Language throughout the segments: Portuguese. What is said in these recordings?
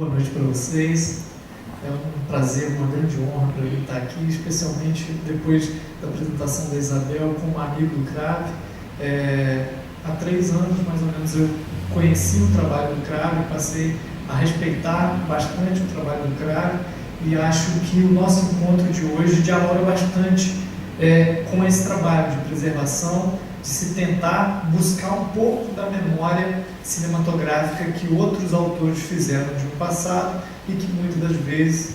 Boa noite para vocês. É um prazer, uma grande honra para mim estar aqui, especialmente depois da apresentação da Isabel como amigo do CRAV. Há 3 anos, mais ou menos, eu conheci o trabalho do CRAV, passei a respeitar bastante o trabalho do CRAV e acho que o nosso encontro de hoje dialoga bastante com esse trabalho de preservação, de se tentar buscar um pouco da memória cinematográfica que outros autores fizeram de um passado e que muitas das vezes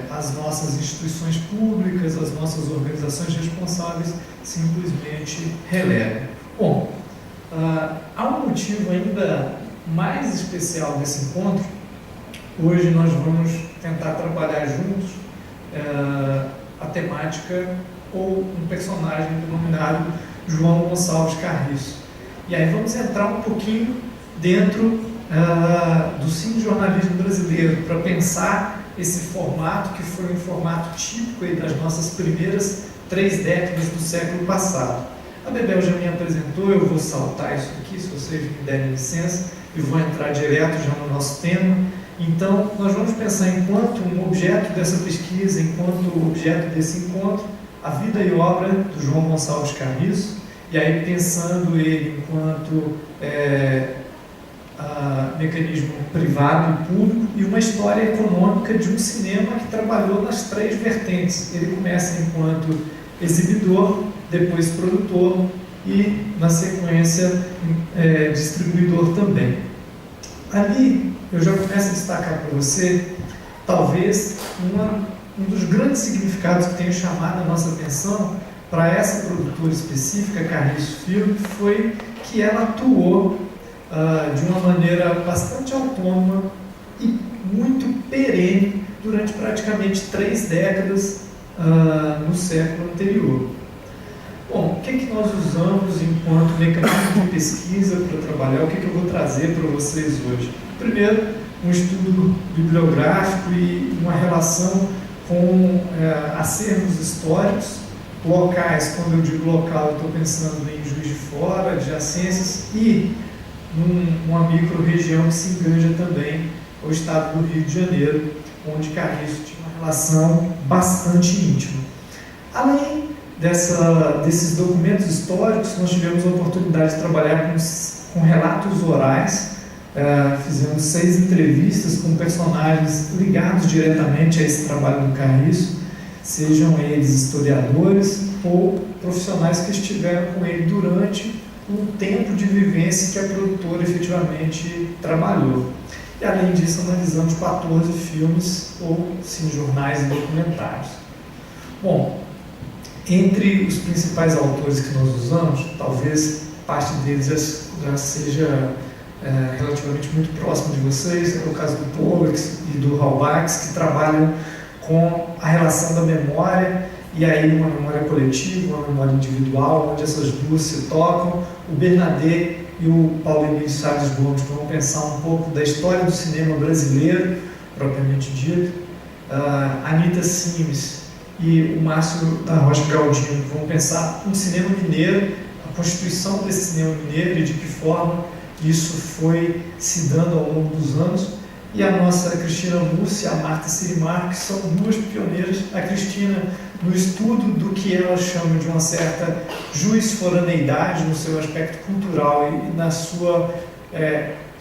as nossas instituições públicas, as nossas organizações responsáveis simplesmente relevam. Bom, há um motivo ainda mais especial desse encontro. Hoje nós vamos tentar trabalhar juntos a temática ou um personagem denominado João Gonçalves Carriço. E aí vamos entrar um pouquinho dentro do cinejornalismo brasileiro para pensar esse formato que foi um formato típico aí das nossas primeiras 3 décadas do século passado. A Bebel já me apresentou, eu vou saltar isso aqui, se vocês me derem licença, e vou entrar direto já no nosso tema. Então, nós vamos pensar enquanto um objeto dessa pesquisa, enquanto objeto desse encontro, a vida e obra do João Gonçalves Carriço, e aí pensando ele enquanto mecanismo privado e público e uma história econômica de um cinema que trabalhou nas 3 vertentes. Ele começa enquanto exibidor, depois produtor e, na sequência, distribuidor também. Ali, eu já começo a destacar para você, talvez, um dos grandes significados que tenha chamado a nossa atenção para essa produtora específica, Carriço Film, foi que ela atuou de uma maneira bastante autônoma e muito perene durante praticamente 3 décadas no século anterior. Bom, o que nós usamos enquanto mecanismo de pesquisa para trabalhar? O que eu vou trazer para vocês hoje? Primeiro, um estudo bibliográfico e uma relação com acervos históricos, locais. Quando eu digo local, eu estou pensando em Juiz de Fora, adjacências e numa micro-região que se enganja também ao estado do Rio de Janeiro, onde Carriço tinha uma relação bastante íntima. Além desses documentos históricos, nós tivemos a oportunidade de trabalhar com relatos orais. Fizemos 6 entrevistas com personagens ligados diretamente a esse trabalho do Carriço, sejam eles historiadores ou profissionais que estiveram com ele durante um tempo de vivência que a produtora efetivamente trabalhou. E além disso, analisamos 14 filmes ou cinejornais e documentários. Bom, entre os principais autores que nós usamos, talvez parte deles já seja relativamente muito próximo de vocês, é o caso do Pollux e do Halbach, que trabalham com a relação da memória, e aí uma memória coletiva, uma memória individual, onde essas duas se tocam. O Bernadette e o Paulo Emílio Salles Gomes vão pensar um pouco da história do cinema brasileiro, propriamente dito. A Anita Simes e o Márcio da Rocha Galdino vão pensar um cinema mineiro, a constituição desse cinema mineiro e de que forma isso foi se dando ao longo dos anos. E a nossa Cristina Mussi e a Marta Sirimar, que são 2 pioneiras. A Cristina, no estudo do que ela chama de uma certa juiz-foraneidade no seu aspecto cultural e na sua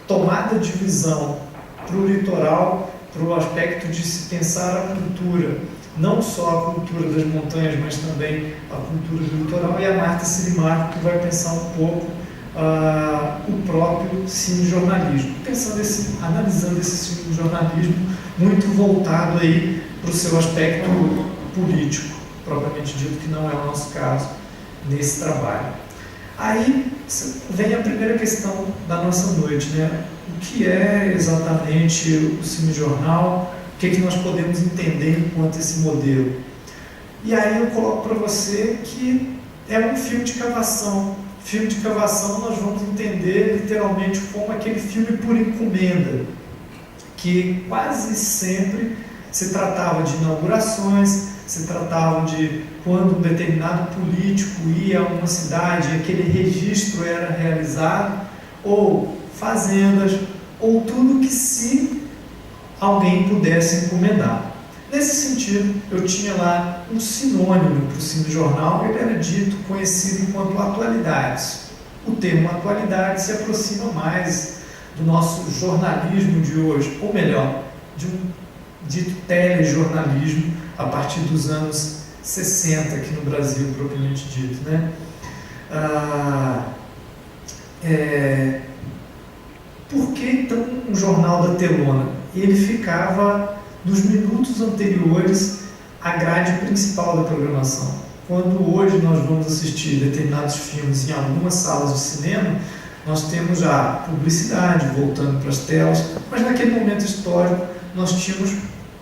tomada de visão para o litoral, para o aspecto de se pensar a cultura, não só a cultura das montanhas, mas também a cultura do litoral. E a Marta Sirimar, que vai pensar um pouco o próprio cinejornalismo, analisando esse cinejornalismo muito voltado aí para o seu aspecto político, propriamente dito, que não é o nosso caso nesse trabalho. Aí vem a primeira questão da nossa noite, né? O que é exatamente o cinejornal? O que nós podemos entender enquanto esse modelo? E aí eu coloco para você que é um filme de cavação. Filme de cavação nós vamos entender literalmente como aquele filme por encomenda, que quase sempre se tratava de inaugurações, se tratava de quando um determinado político ia a uma cidade, aquele registro era realizado, ou fazendas, ou tudo que se alguém pudesse encomendar. Nesse sentido, eu tinha lá um sinônimo para o cinejornal, ele era dito, conhecido enquanto atualidades. O termo atualidade se aproxima mais do nosso jornalismo de hoje, ou melhor, de um dito telejornalismo a partir dos anos 60 aqui no Brasil, propriamente dito, né? Por que então um jornal da telona? Ele ficava nos minutos anteriores à grade principal da programação. Quando hoje nós vamos assistir determinados filmes em algumas salas de cinema, nós temos já publicidade voltando para as telas, mas naquele momento histórico nós tínhamos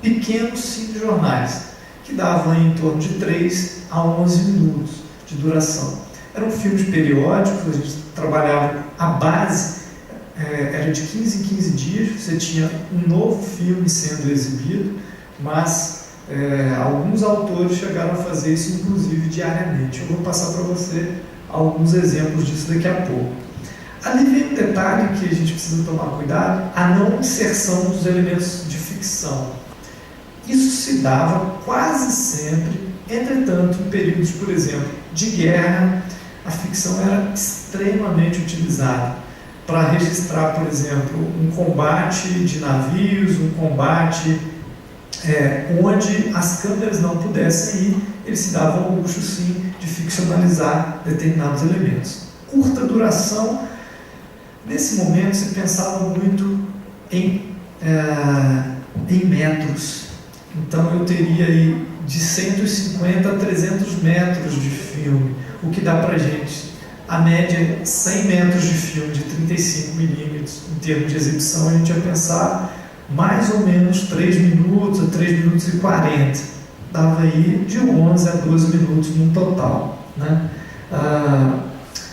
pequenos cinejornais que davam em torno de 3 a 11 minutos de duração. Eram filmes periódicos, a gente trabalhava, a base era de 15 em 15 dias, você tinha um novo filme sendo exibido, mas alguns autores chegaram a fazer isso inclusive diariamente. Eu vou passar para você alguns exemplos disso daqui a pouco. Ali vem um detalhe que a gente precisa tomar cuidado, a não inserção dos elementos de ficção. Isso se dava quase sempre, entretanto, em períodos, por exemplo, de guerra, a ficção era extremamente utilizada para registrar, por exemplo, um combate de navios, um combate onde as câmeras não pudessem ir, eles se davam ao luxo, sim, de ficcionalizar determinados elementos. Curta duração, nesse momento se pensava muito em metros. Então eu teria aí de 150 a 300 metros de filme, o que dá para a gente, a média 100 metros de filme de 35 milímetros, em termos de exibição, a gente ia pensar mais ou menos 3 minutos a 3 minutos e 40, dava aí de 11 a 12 minutos no total, né?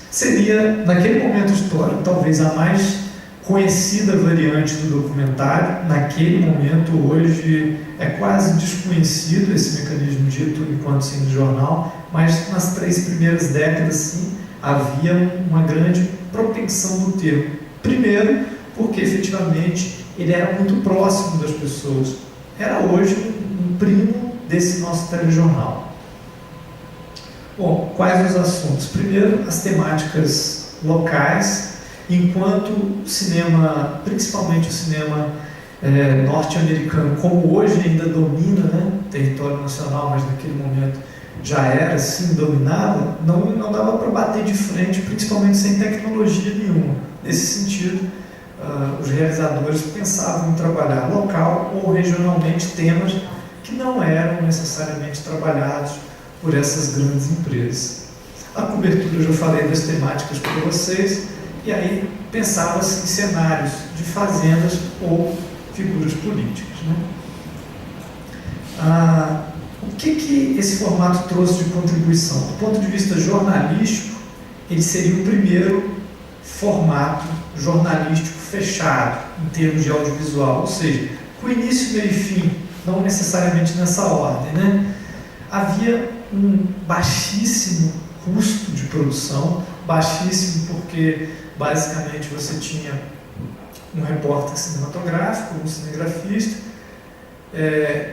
Seria, naquele momento histórico, talvez a mais conhecida variante do documentário. Naquele momento, hoje, é quase desconhecido esse mecanismo dito enquanto cinejornal, mas nas 3 primeiras décadas, sim, havia uma grande propensão do termo. Primeiro, porque efetivamente ele era muito próximo das pessoas. Era hoje um primo desse nosso telejornal. Bom, quais os assuntos? Primeiro, as temáticas locais, enquanto o cinema, principalmente o cinema norte-americano, como hoje ainda domina, né, o território nacional, mas naquele momento já era, sim, dominava, não dava para bater de frente, principalmente sem tecnologia nenhuma. Nesse sentido, os realizadores pensavam em trabalhar local ou regionalmente temas que não eram necessariamente trabalhados por essas grandes empresas. A cobertura, eu já falei das temáticas para vocês, e aí pensava-se em cenários de fazendas ou figuras políticas, né? O que esse formato trouxe de contribuição? Do ponto de vista jornalístico, ele seria o primeiro formato jornalístico fechado, em termos de audiovisual, ou seja, com início, meio e fim, não necessariamente nessa ordem, né? Havia um baixíssimo custo de produção, baixíssimo porque basicamente você tinha um repórter cinematográfico, um cinegrafista,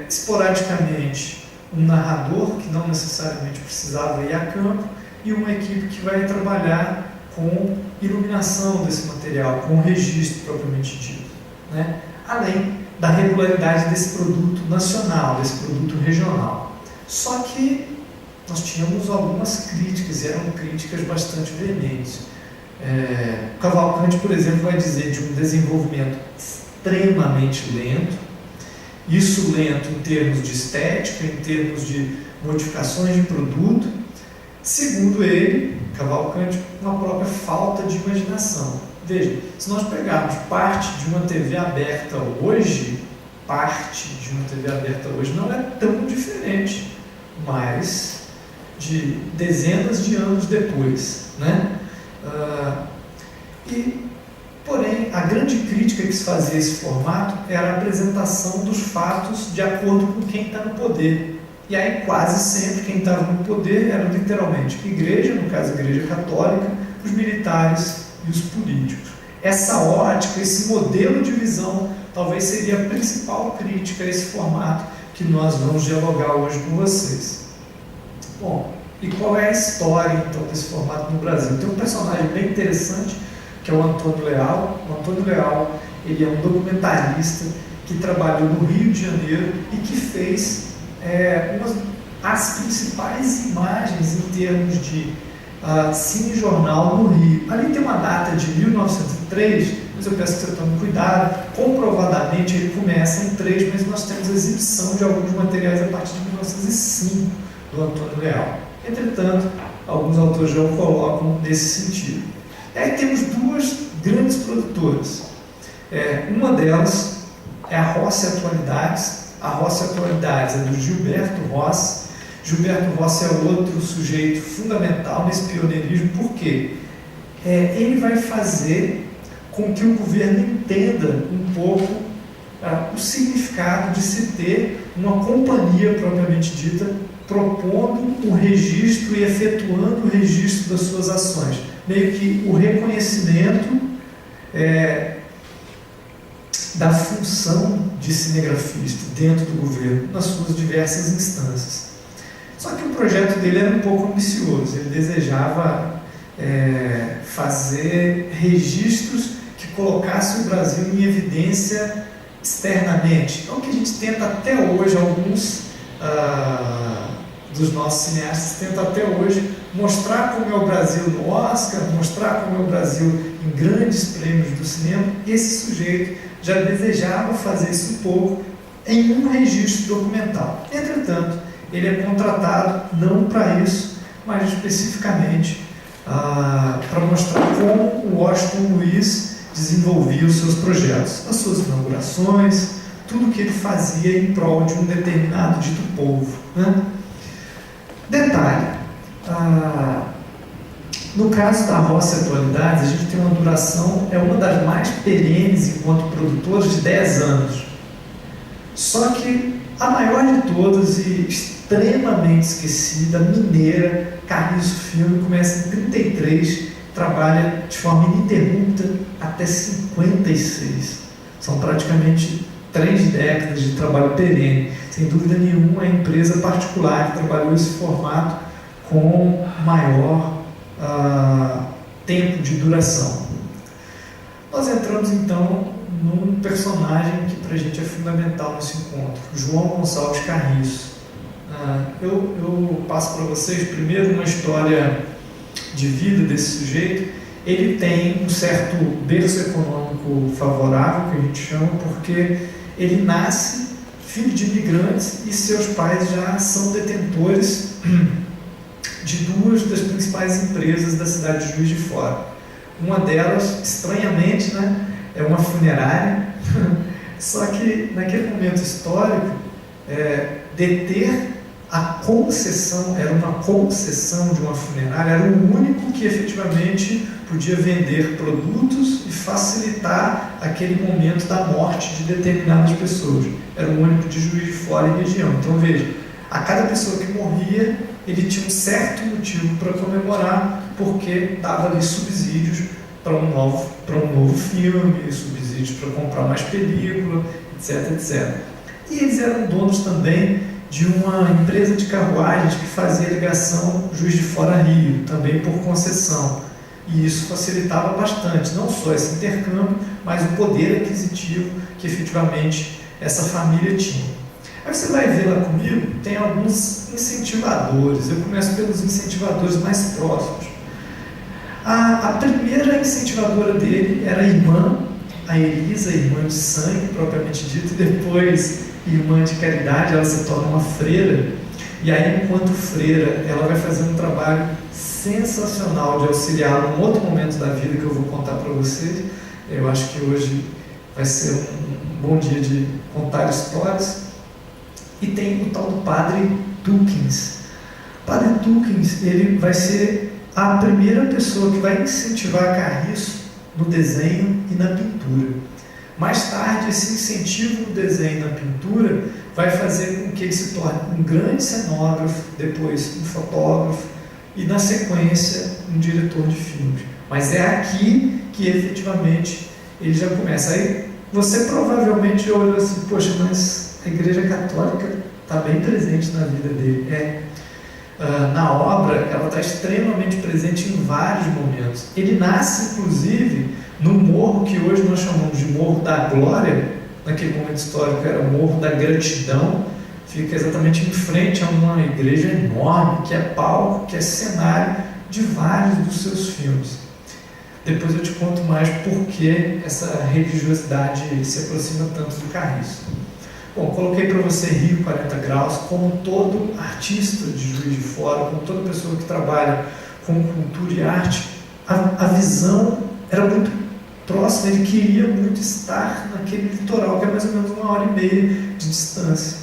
esporadicamente um narrador, que não necessariamente precisava ir a campo, e uma equipe que vai trabalhar com iluminação desse material, com o registro propriamente dito, né? Além da regularidade desse produto nacional, desse produto regional. Só que nós tínhamos algumas críticas, e eram críticas bastante veementes. Cavalcante, por exemplo, vai dizer de um desenvolvimento extremamente lento, isso lento em termos de estética, em termos de modificações de produto, segundo ele, Cavalcante, uma própria falta de imaginação. Veja, se nós pegarmos parte de uma TV aberta hoje, não é tão diferente, mas de dezenas de anos depois, né? Porém, a grande crítica que se fazia a esse formato era a apresentação dos fatos de acordo com quem está no poder. E aí, quase sempre, quem estava no poder era literalmente a igreja, no caso a igreja católica, os militares e os políticos. Essa ótica, esse modelo de visão talvez seria a principal crítica a esse formato que nós vamos dialogar hoje com vocês. Bom, e qual é a história, então, desse formato no Brasil? Tem um personagem bem interessante, que é o Antônio Leal. O Antônio Leal, ele é um documentarista que trabalhou no Rio de Janeiro e que fez as principais imagens em termos de cinejornal no Rio. Ali tem uma data de 1903, mas eu peço que você tome cuidado. Comprovadamente ele começa em 3, mas nós temos a exibição de alguns materiais a partir de 1905 do Antônio Leal. Entretanto, alguns autores já o colocam nesse sentido. E aí temos duas grandes produtoras. Uma delas é a Rossi Atualidades. A Rossi Atualidades é do Gilberto Rossi. Gilberto Rossi é outro sujeito fundamental nesse pioneirismo, porque ele vai fazer com que o governo entenda um pouco o significado de se ter uma companhia propriamente dita, propondo um registro e efetuando o registro das suas ações. Meio que o reconhecimento da função de cinegrafista dentro do governo, nas suas diversas instâncias. Só que o projeto dele era um pouco ambicioso, ele desejava fazer registros que colocassem o Brasil em evidência externamente. É o que a gente tenta até hoje, alguns dos nossos cineastas tentam até hoje mostrar como é o Brasil no Oscar, mostrar como é o Brasil em grandes prêmios do cinema. Esse sujeito já desejava fazer isso um pouco em um registro documental. Entretanto, ele é contratado não para isso, mas especificamente para mostrar como o Washington Luiz desenvolvia os seus projetos, as suas inaugurações, tudo que ele fazia em prol de um determinado dito povo, né? Detalhe, no caso da Rossi Atualidades, a gente tem uma duração, é uma das mais perenes enquanto produtores, de 10 anos. Só que a maior de todas e extremamente esquecida, mineira, Carriço Filme, começa em 33, trabalha de forma ininterrupta até 56. São praticamente 3 décadas de trabalho perene. Sem dúvida nenhuma, é a empresa particular que trabalhou esse formato com maior tempo de duração. Nós entramos então num personagem que para a gente é fundamental nesse encontro, João Gonçalves Carriço. Eu passo para vocês primeiro uma história de vida desse sujeito. Ele tem um certo berço econômico favorável, que a gente chama, porque ele nasce filho de imigrantes e seus pais já são detentores de 2 das principais empresas da cidade de Juiz de Fora. Uma delas, estranhamente, né, é uma funerária, só que naquele momento histórico, deter a concessão, era uma concessão de uma funerária, era o único que efetivamente podia vender produtos e facilitar aquele momento da morte de determinadas pessoas. Era o único de Juiz de Fora e região. Então veja, a cada pessoa que morria, ele tinha um certo motivo para comemorar, porque dava ali subsídios para um novo filme, subsídios para comprar mais película, etc, etc. E eles eram donos também de uma empresa de carruagens que fazia ligação Juiz de Fora-Rio, também por concessão. E isso facilitava bastante, não só esse intercâmbio, mas o poder aquisitivo que efetivamente essa família tinha. Aí você vai ver lá comigo, tem alguns incentivadores. Eu começo pelos incentivadores mais próximos. A primeira incentivadora dele era a irmã, a Elisa, irmã de sangue, propriamente dito, e depois irmã de caridade. Ela se torna uma freira, e aí, enquanto freira, ela vai fazer um trabalho sensacional de auxiliar num outro momento da vida que eu vou contar para vocês. Eu acho que hoje vai ser um bom dia de contar histórias. E tem o tal do Padre Dukins. O Padre Dukins, ele vai ser a primeira pessoa que vai incentivar Carriço no desenho e na pintura. Mais tarde, esse incentivo no desenho e na pintura vai fazer com que ele se torne um grande cenógrafo, depois um fotógrafo e, na sequência, um diretor de filmes. Mas é aqui que, efetivamente, ele já começa. Aí, você provavelmente olhou assim, poxa, mas a Igreja Católica está bem presente na vida dele. Na obra, ela está extremamente presente em vários momentos. Ele nasce, inclusive, no morro que hoje nós chamamos de Morro da Glória. Naquele momento histórico era o Morro da Gratidão. Fica exatamente em frente a uma igreja enorme, que é palco, que é cenário de vários dos seus filmes. Depois eu te conto mais por que essa religiosidade se aproxima tanto do Carriço. Bom, coloquei para você Rio 40 Graus, como todo artista de Juiz de Fora, como toda pessoa que trabalha com cultura e arte, a visão era muito próxima, ele queria muito estar naquele litoral, que é mais ou menos 1h30 de distância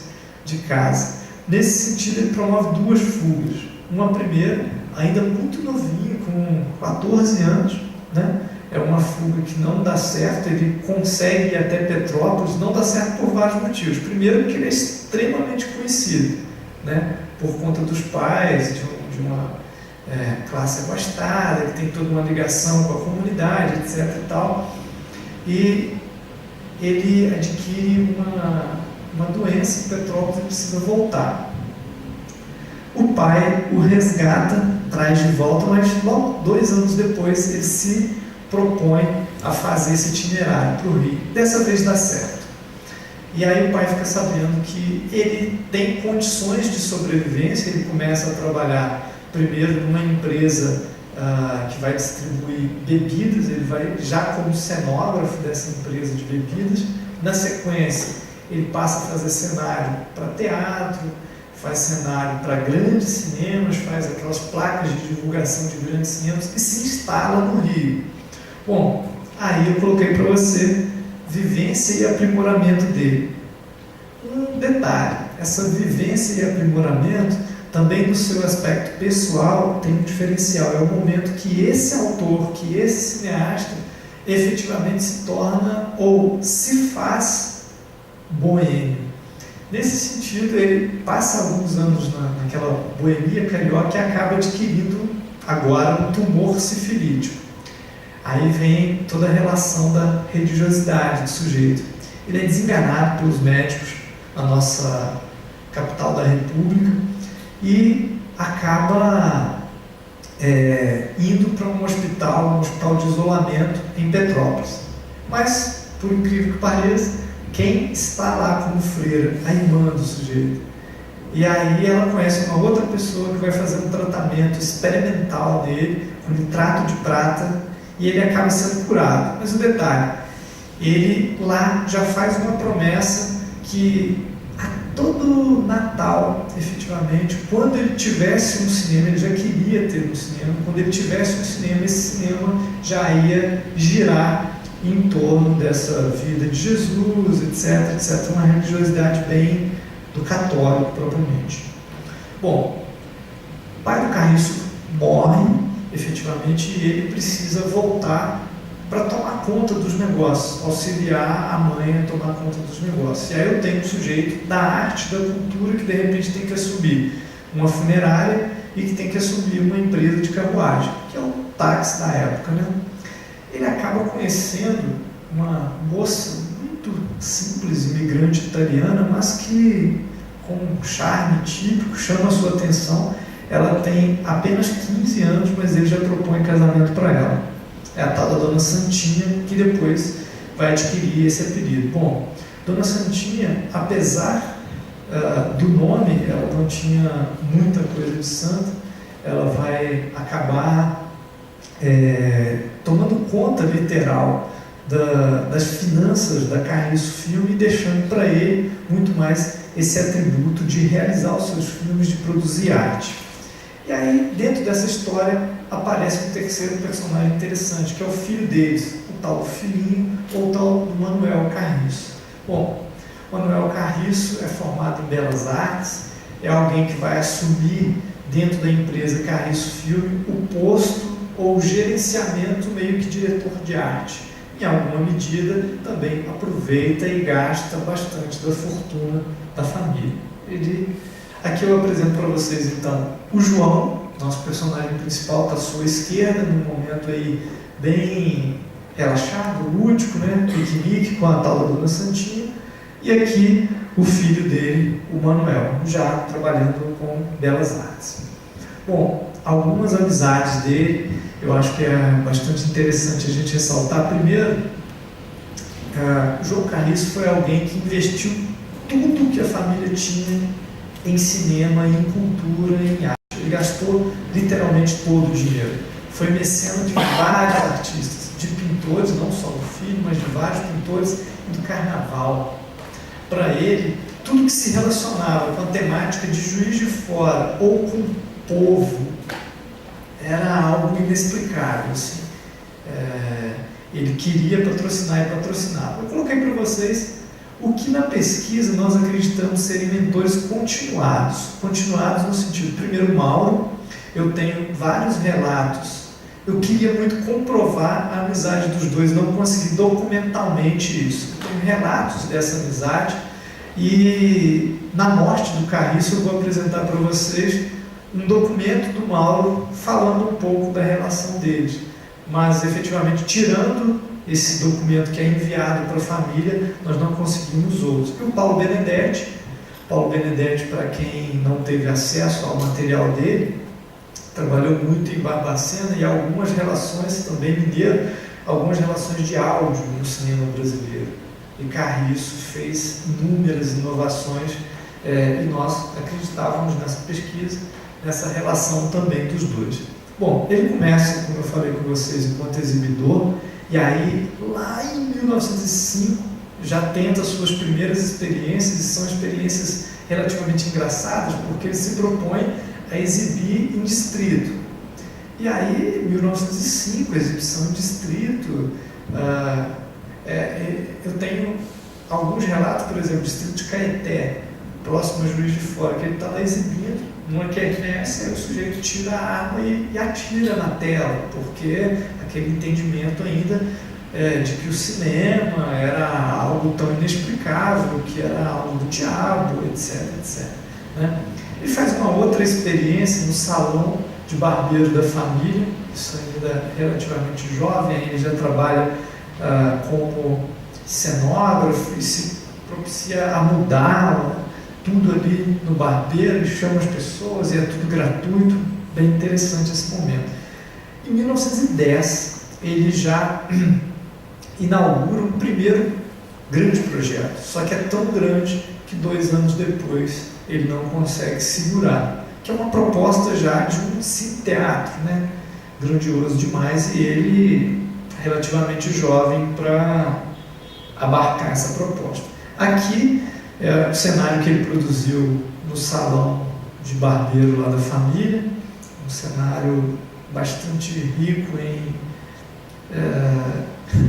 de casa. Nesse sentido, ele promove 2 fugas. Uma primeira, ainda muito novinho, com 14 anos, né? É uma fuga que não dá certo, ele consegue ir até Petrópolis, não dá certo por vários motivos. Primeiro, porque ele é extremamente conhecido, né? Por conta dos pais, de uma classe abastada, ele tem toda uma ligação com a comunidade, etc. e tal. E ele adquire uma doença em Petrópolis e precisa voltar. O pai o resgata, traz de volta, mas logo 2 anos depois ele se propõe a fazer esse itinerário para o Rio. Dessa vez dá certo. E aí o pai fica sabendo que ele tem condições de sobrevivência, ele começa a trabalhar primeiro numa empresa que vai distribuir bebidas, ele vai já como cenógrafo dessa empresa de bebidas. Na sequência, ele passa a fazer cenário para teatro, faz cenário para grandes cinemas, faz aquelas placas de divulgação de grandes cinemas e se instala no Rio. Bom, aí eu coloquei para você vivência e aprimoramento dele. Um detalhe, essa vivência e aprimoramento também no seu aspecto pessoal tem um diferencial. É o momento que esse autor, que esse cineasta efetivamente se torna ou se faz boêmio. Nesse sentido, ele passa alguns anos naquela boemia carioca e acaba adquirindo agora um tumor sifilítico. Aí vem toda a relação da religiosidade do sujeito. Ele é desenganado pelos médicos na nossa capital da República e acaba indo para um hospital de isolamento em Petrópolis. Mas, por incrível que pareça, quem está lá como freira? A irmã do sujeito. E aí ela conhece uma outra pessoa que vai fazer um tratamento experimental dele, com nitrato de prata, e ele acaba sendo curado. Mas o detalhe, ele lá já faz uma promessa que a todo Natal, efetivamente, quando ele tivesse um cinema, ele já queria ter um cinema, quando ele tivesse um cinema, esse cinema já ia girar em torno dessa vida de Jesus, etc, etc, uma religiosidade bem do católico propriamente. Bom, o pai do Carriço morre, efetivamente, e ele precisa voltar para tomar conta dos negócios, auxiliar a mãe a tomar conta dos negócios. E aí eu tenho um sujeito da arte, da cultura, que de repente tem que assumir uma funerária e que tem que assumir uma empresa de carruagem, que é o táxi da época, né? Ele acaba conhecendo uma moça muito simples, imigrante italiana, mas que, com um charme típico, chama a sua atenção. Ela tem apenas 15 anos, mas ele já propõe casamento para ela. É a tal da Dona Santinha, que depois vai adquirir esse apelido. Bom, Dona Santinha, apesar do nome, ela não tinha muita coisa de santo, ela vai acabar tomando conta literal das finanças da Carriço Filme e deixando para ele muito mais esse atributo de realizar os seus filmes, de produzir arte. E aí, dentro dessa história, aparece um terceiro personagem interessante, que é o filho deles, o tal filhinho, ou o tal do Manuel Carriço. Bom, Manuel Carriço é formado em Belas Artes, é alguém que vai assumir dentro da empresa Carriço Filme o posto ou gerenciamento meio que diretor de arte. Em alguma medida, também aproveita e gasta bastante da fortuna da família. Aqui eu apresento para vocês, então, o João, nosso personagem principal, está à sua esquerda, num momento aí bem relaxado, lúdico, né? Piquenique com a tal da Dona Santinha. E aqui o filho dele, o Manuel, já trabalhando com belas artes. Bom, algumas amizades dele, eu acho que é bastante interessante a gente ressaltar. Primeiro, João Carriço foi alguém que investiu tudo que a família tinha em cinema, em cultura, em arte. Ele gastou literalmente todo o dinheiro. Foi mecena de vários artistas, de pintores, não só do filho, mas de vários pintores e do carnaval. Para ele, tudo que se relacionava com a temática de Juiz de Fora ou com o povo era algo inexplicável. Assim. Ele queria patrocinar e patrocinava. Eu coloquei para vocês o que na pesquisa nós acreditamos serem mentores continuados. Continuados no sentido, primeiro, Mauro, eu tenho vários relatos. Eu queria muito comprovar a amizade dos dois, não consegui documentalmente isso. Eu tenho relatos dessa amizade e na morte do Carriço eu vou apresentar para vocês um documento do Mauro falando um pouco da relação deles. Mas efetivamente, tirando esse documento que é enviado para a família, nós não conseguimos outros. E o Paulo Benedetti, para quem não teve acesso ao material dele, trabalhou muito em Barbacena e algumas relações também mineiro, algumas relações de áudio no cinema brasileiro. E Carriço fez inúmeras inovações e nós acreditávamos nessa pesquisa, nessa relação também dos dois. Bom, ele começa, como eu falei com vocês, enquanto exibidor, e aí, lá em 1905, já tenta suas primeiras experiências, e são experiências relativamente engraçadas, porque ele se propõe a exibir em distrito. E aí, em 1905, exibição em distrito, eu tenho alguns relatos, por exemplo, distrito de Caeté, próximo a Juiz de Fora, que ele está lá exibindo, numa quermesse, aí o sujeito tira a arma e atira na tela, porque aquele entendimento ainda de que o cinema era algo tão inexplicável, que era algo do diabo, etc, etc. Né? Ele faz uma outra experiência no salão de barbeiro da família, isso ainda relativamente jovem, ele já trabalha como cenógrafo e se propicia a mudar tudo ali no barbeiro, ele chama as pessoas e é tudo gratuito, bem interessante esse momento. Em 1910, ele já inaugura um primeiro grande projeto, só que é tão grande que 2 anos depois ele não consegue segurar, que é uma proposta já de um teatro, né? Grandioso demais, e ele relativamente jovem para abarcar essa proposta. Aqui é o cenário que ele produziu no salão de barbeiro lá da família, um cenário bastante rico em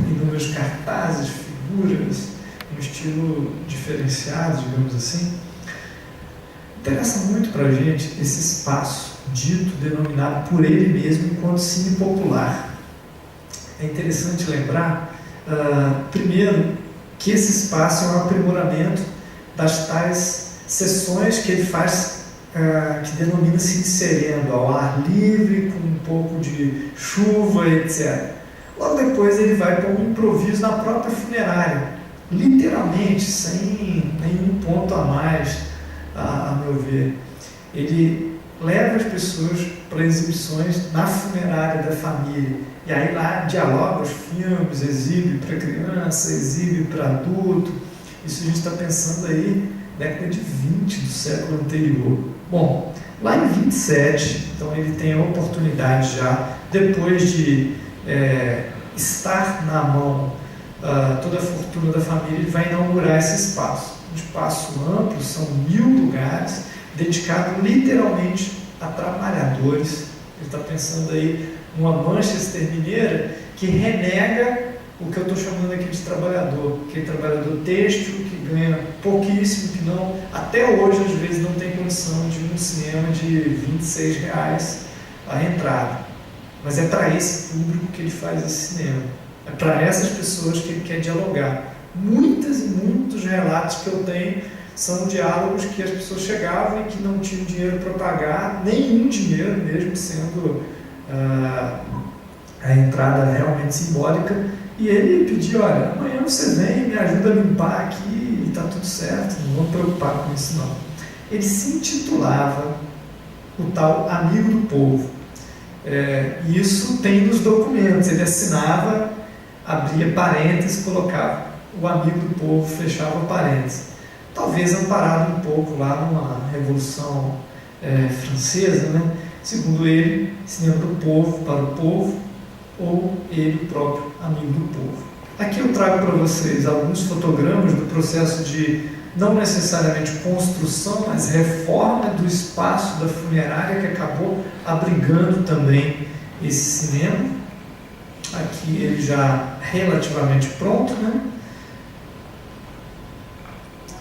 inúmeros cartazes, figuras, um estilo diferenciado, digamos assim. Interessa muito para a gente esse espaço dito, denominado por ele mesmo enquanto cine popular. É interessante lembrar, primeiro, que esse espaço é um aprimoramento das tais sessões que ele faz, que denomina Cine Sereno, ao ar livre, com um pouco de chuva, etc. Logo depois ele vai para um improviso na própria funerária, literalmente, sem nenhum ponto a mais, a meu ver. Ele leva as pessoas para exibições na funerária da família, e aí lá dialoga os filmes, exibe para criança, exibe para adulto. Isso a gente está pensando aí, década de 20 do século anterior. Bom, lá em 27, então ele tem a oportunidade já, depois de estar na mão toda a fortuna da família, ele vai inaugurar esse espaço. Um espaço amplo, são 1000 lugares, dedicado literalmente a trabalhadores. Ele está pensando aí numa Manchester mineira que renega o que eu estou chamando aqui de trabalhador, que é trabalhador têxtil, que ganha pouquíssimo, que não, até hoje às vezes não tem condição de um cinema de R$26 a entrada. Mas é para esse público que ele faz esse cinema. É para essas pessoas que ele quer dialogar. Muitos e muitos relatos que eu tenho são diálogos que as pessoas chegavam e que não tinham dinheiro para pagar, nenhum dinheiro, mesmo sendo a entrada realmente simbólica, e ele pedia, olha, amanhã você vem, me ajuda a limpar aqui e está tudo certo, não vou me preocupar com isso não. Ele se intitulava o tal Amigo do Povo. Isso tem nos documentos, ele assinava, abria parênteses, colocava o Amigo do Povo, fechava parênteses. Talvez amparado um pouco lá numa Revolução Francesa, né? Segundo ele, cinema do povo, para o povo, ou ele próprio, amigo do povo. Aqui eu trago para vocês alguns fotogramas do processo de, não necessariamente construção, mas reforma do espaço da funerária que acabou abrigando também esse cinema. Aqui ele já relativamente pronto, né?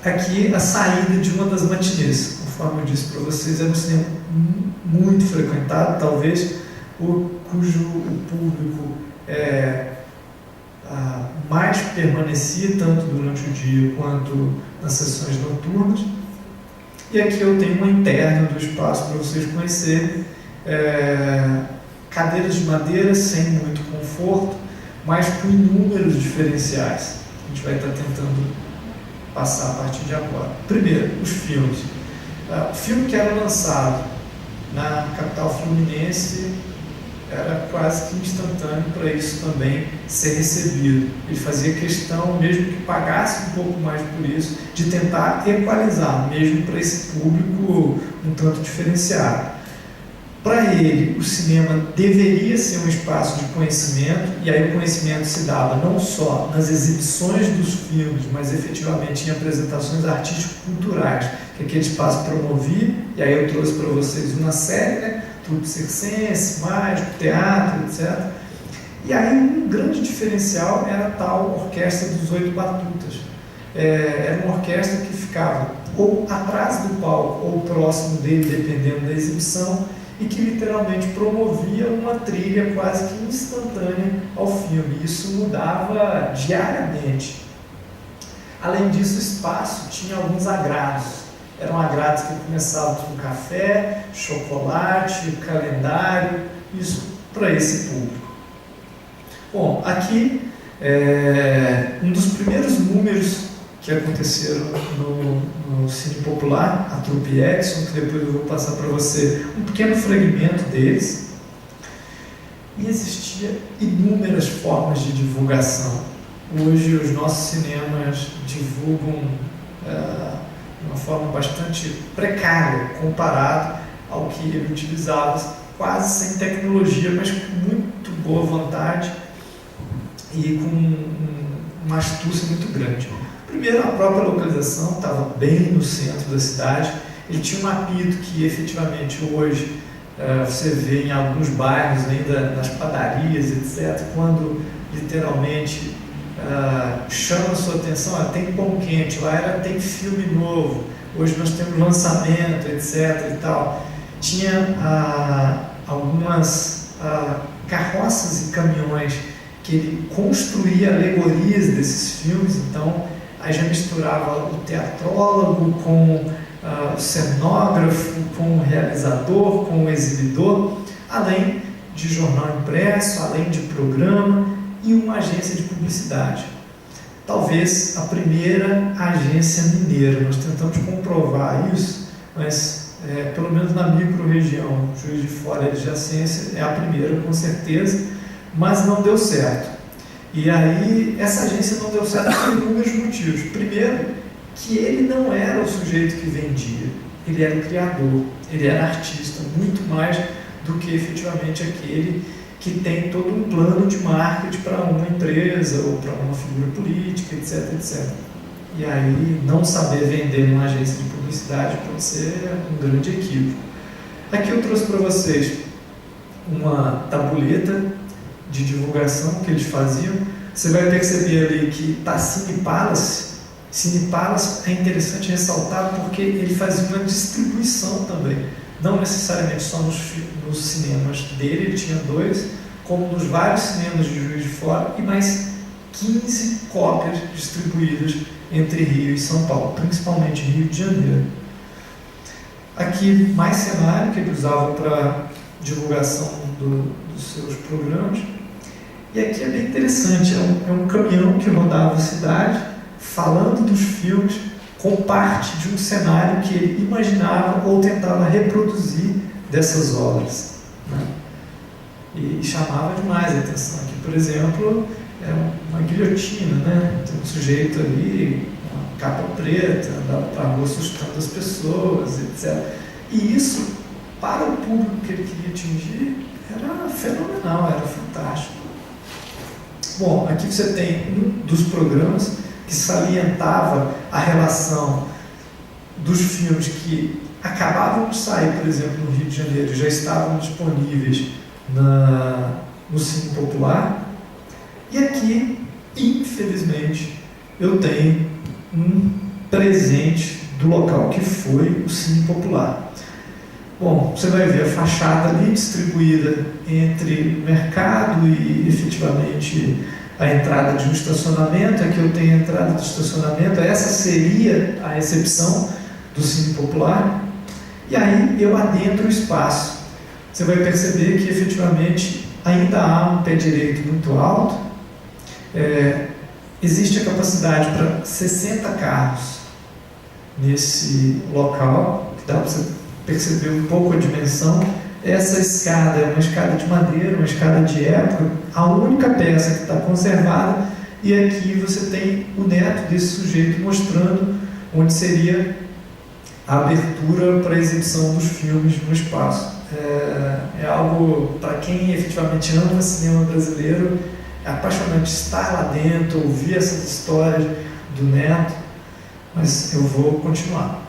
Aqui a saída de uma das matinês, conforme eu disse para vocês, era um cinema muito frequentado, talvez cujo o público mais permanecia tanto durante o dia quanto nas sessões noturnas. E aqui eu tenho uma interna do espaço para vocês conhecerem, cadeiras de madeira sem muito conforto, mas com inúmeros diferenciais. A gente vai estar tentando passar a partir de agora. Primeiro, os filmes. O filme que era lançado na capital fluminense era quase que instantâneo para isso também ser recebido. Ele fazia questão, mesmo que pagasse um pouco mais por isso, de tentar equalizar, mesmo para esse público um tanto diferenciado. Para ele, o cinema deveria ser um espaço de conhecimento, e aí o conhecimento se dava não só nas exibições dos filmes, mas efetivamente em apresentações artístico-culturais, que aquele espaço promovia, e aí eu trouxe para vocês uma série, né? Trupe circense, mágico, teatro, etc. E aí um grande diferencial era a tal Orquestra dos Oito Batutas. Era uma orquestra que ficava ou atrás do palco ou próximo dele, dependendo da exibição, e que literalmente promovia uma trilha quase que instantânea ao filme. Isso mudava diariamente. Além disso, o espaço tinha alguns agrados. Eram agrados que começavam com café, chocolate, calendário, isso para esse público. Bom, aqui um dos primeiros números que aconteceram no Cine Popular, a Trupe Exxon, que depois eu vou passar para você um pequeno fragmento deles. E existia inúmeras formas de divulgação. Hoje os nossos cinemas divulgam de uma forma bastante precária comparado ao que ele utilizava, quase sem tecnologia, mas com muito boa vontade e com uma astúcia muito grande. Primeiro, a própria localização estava bem no centro da cidade. Ele tinha um apito que efetivamente hoje você vê em alguns bairros, ainda nas padarias, etc., quando literalmente chama a sua atenção, tem pão quente, lá tem filme novo, hoje nós temos lançamento, etc. e tal. Tinha algumas carroças e caminhões que ele construía alegorias desses filmes, então aí já misturava o teatrólogo com o cenógrafo, com o realizador, com o exibidor, além de jornal impresso, além de programa e uma agência de publicidade. Talvez a primeira agência mineira. Nós tentamos comprovar isso, mas pelo menos na micro-região Juiz de Fora e adjacência é a primeira, com certeza, mas não deu certo. E aí, essa agência não deu certo por inúmeros motivos. Primeiro, que ele não era o sujeito que vendia, ele era o criador, ele era artista, muito mais do que efetivamente aquele que tem todo um plano de marketing para uma empresa ou para uma figura política, etc, etc. E aí, não saber vender numa agência de publicidade pode ser um grande equívoco. Aqui eu trouxe para vocês uma tabuleta de divulgação que eles faziam. Você vai perceber ali que está Cine Palace. Cine Palace é interessante ressaltar porque ele fazia uma distribuição também, não necessariamente só nos cinemas dele, ele tinha 2, como nos vários cinemas de Juiz de Fora, e mais 15 cópias distribuídas entre Rio e São Paulo, principalmente Rio de Janeiro. Aqui mais cenário que ele usava para divulgação dos seus programas. E aqui é bem interessante, é um caminhão que rodava a cidade, falando dos filmes, com parte de um cenário que ele imaginava ou tentava reproduzir dessas obras, né? E chamava demais a atenção. Aqui, por exemplo, é uma guilhotina, né? Tem um sujeito ali, uma capa preta, andava para a rua assustando as pessoas, etc. E isso, para o público que ele queria atingir, era fenomenal, era fantástico. Bom, aqui você tem um dos programas que salientava a relação dos filmes que acabavam de sair, por exemplo, no Rio de Janeiro, já estavam disponíveis no Cine Popular. E aqui, infelizmente, eu tenho um presente do local que foi o Cine Popular. Bom, você vai ver a fachada ali distribuída entre o mercado e efetivamente a entrada de um estacionamento. Aqui eu tenho a entrada do estacionamento, essa seria a recepção do Cine Popular. E aí eu adentro o espaço. Você vai perceber que efetivamente ainda há um pé direito muito alto. Existe a capacidade para 60 carros nesse local, que dá para você perceber um pouco a dimensão. Essa escada é uma escada de madeira, uma escada de época, a única peça que está conservada, e aqui você tem o neto desse sujeito mostrando onde seria a abertura para a exibição dos filmes no espaço. É algo, para quem efetivamente ama cinema brasileiro, é apaixonante estar lá dentro, ouvir essas histórias do neto, mas eu vou continuar.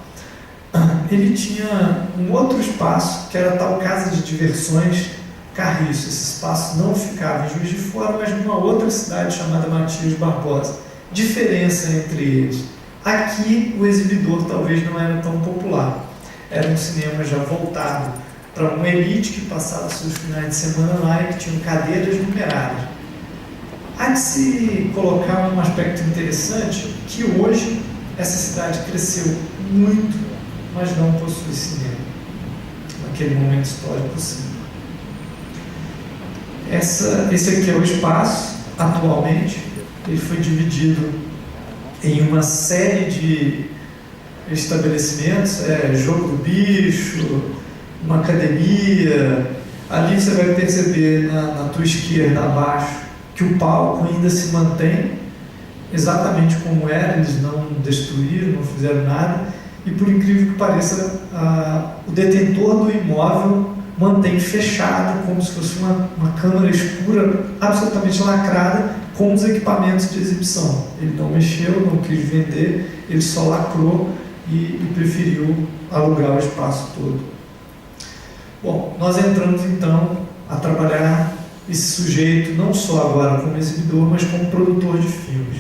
Ele tinha um outro espaço, que era a tal Casa de Diversões Carriço. Esse espaço não ficava em Juiz de Fora, mas numa outra cidade chamada Matias Barbosa. Diferença entre eles: aqui o exibidor talvez não era tão popular, era um cinema já voltado para uma elite que passava seus finais de semana lá e que tinham cadeiras numeradas. Há de se colocar um aspecto interessante, que hoje essa cidade cresceu muito, mas não possui cinema. Naquele momento histórico, sim. Esse aqui é o espaço, atualmente. Ele foi dividido em uma série de estabelecimentos, jogo do bicho, uma academia. Ali você vai perceber na tua esquerda abaixo que o palco ainda se mantém exatamente como era, eles não destruíram, não fizeram nada. E por incrível que pareça, o detentor do imóvel mantém fechado, como se fosse uma câmara escura, absolutamente lacrada, com os equipamentos de exibição. Ele não mexeu, não quis vender, ele só lacrou e preferiu alugar o espaço todo. Bom, nós entramos então a trabalhar esse sujeito, não só agora como exibidor, mas como produtor de filmes.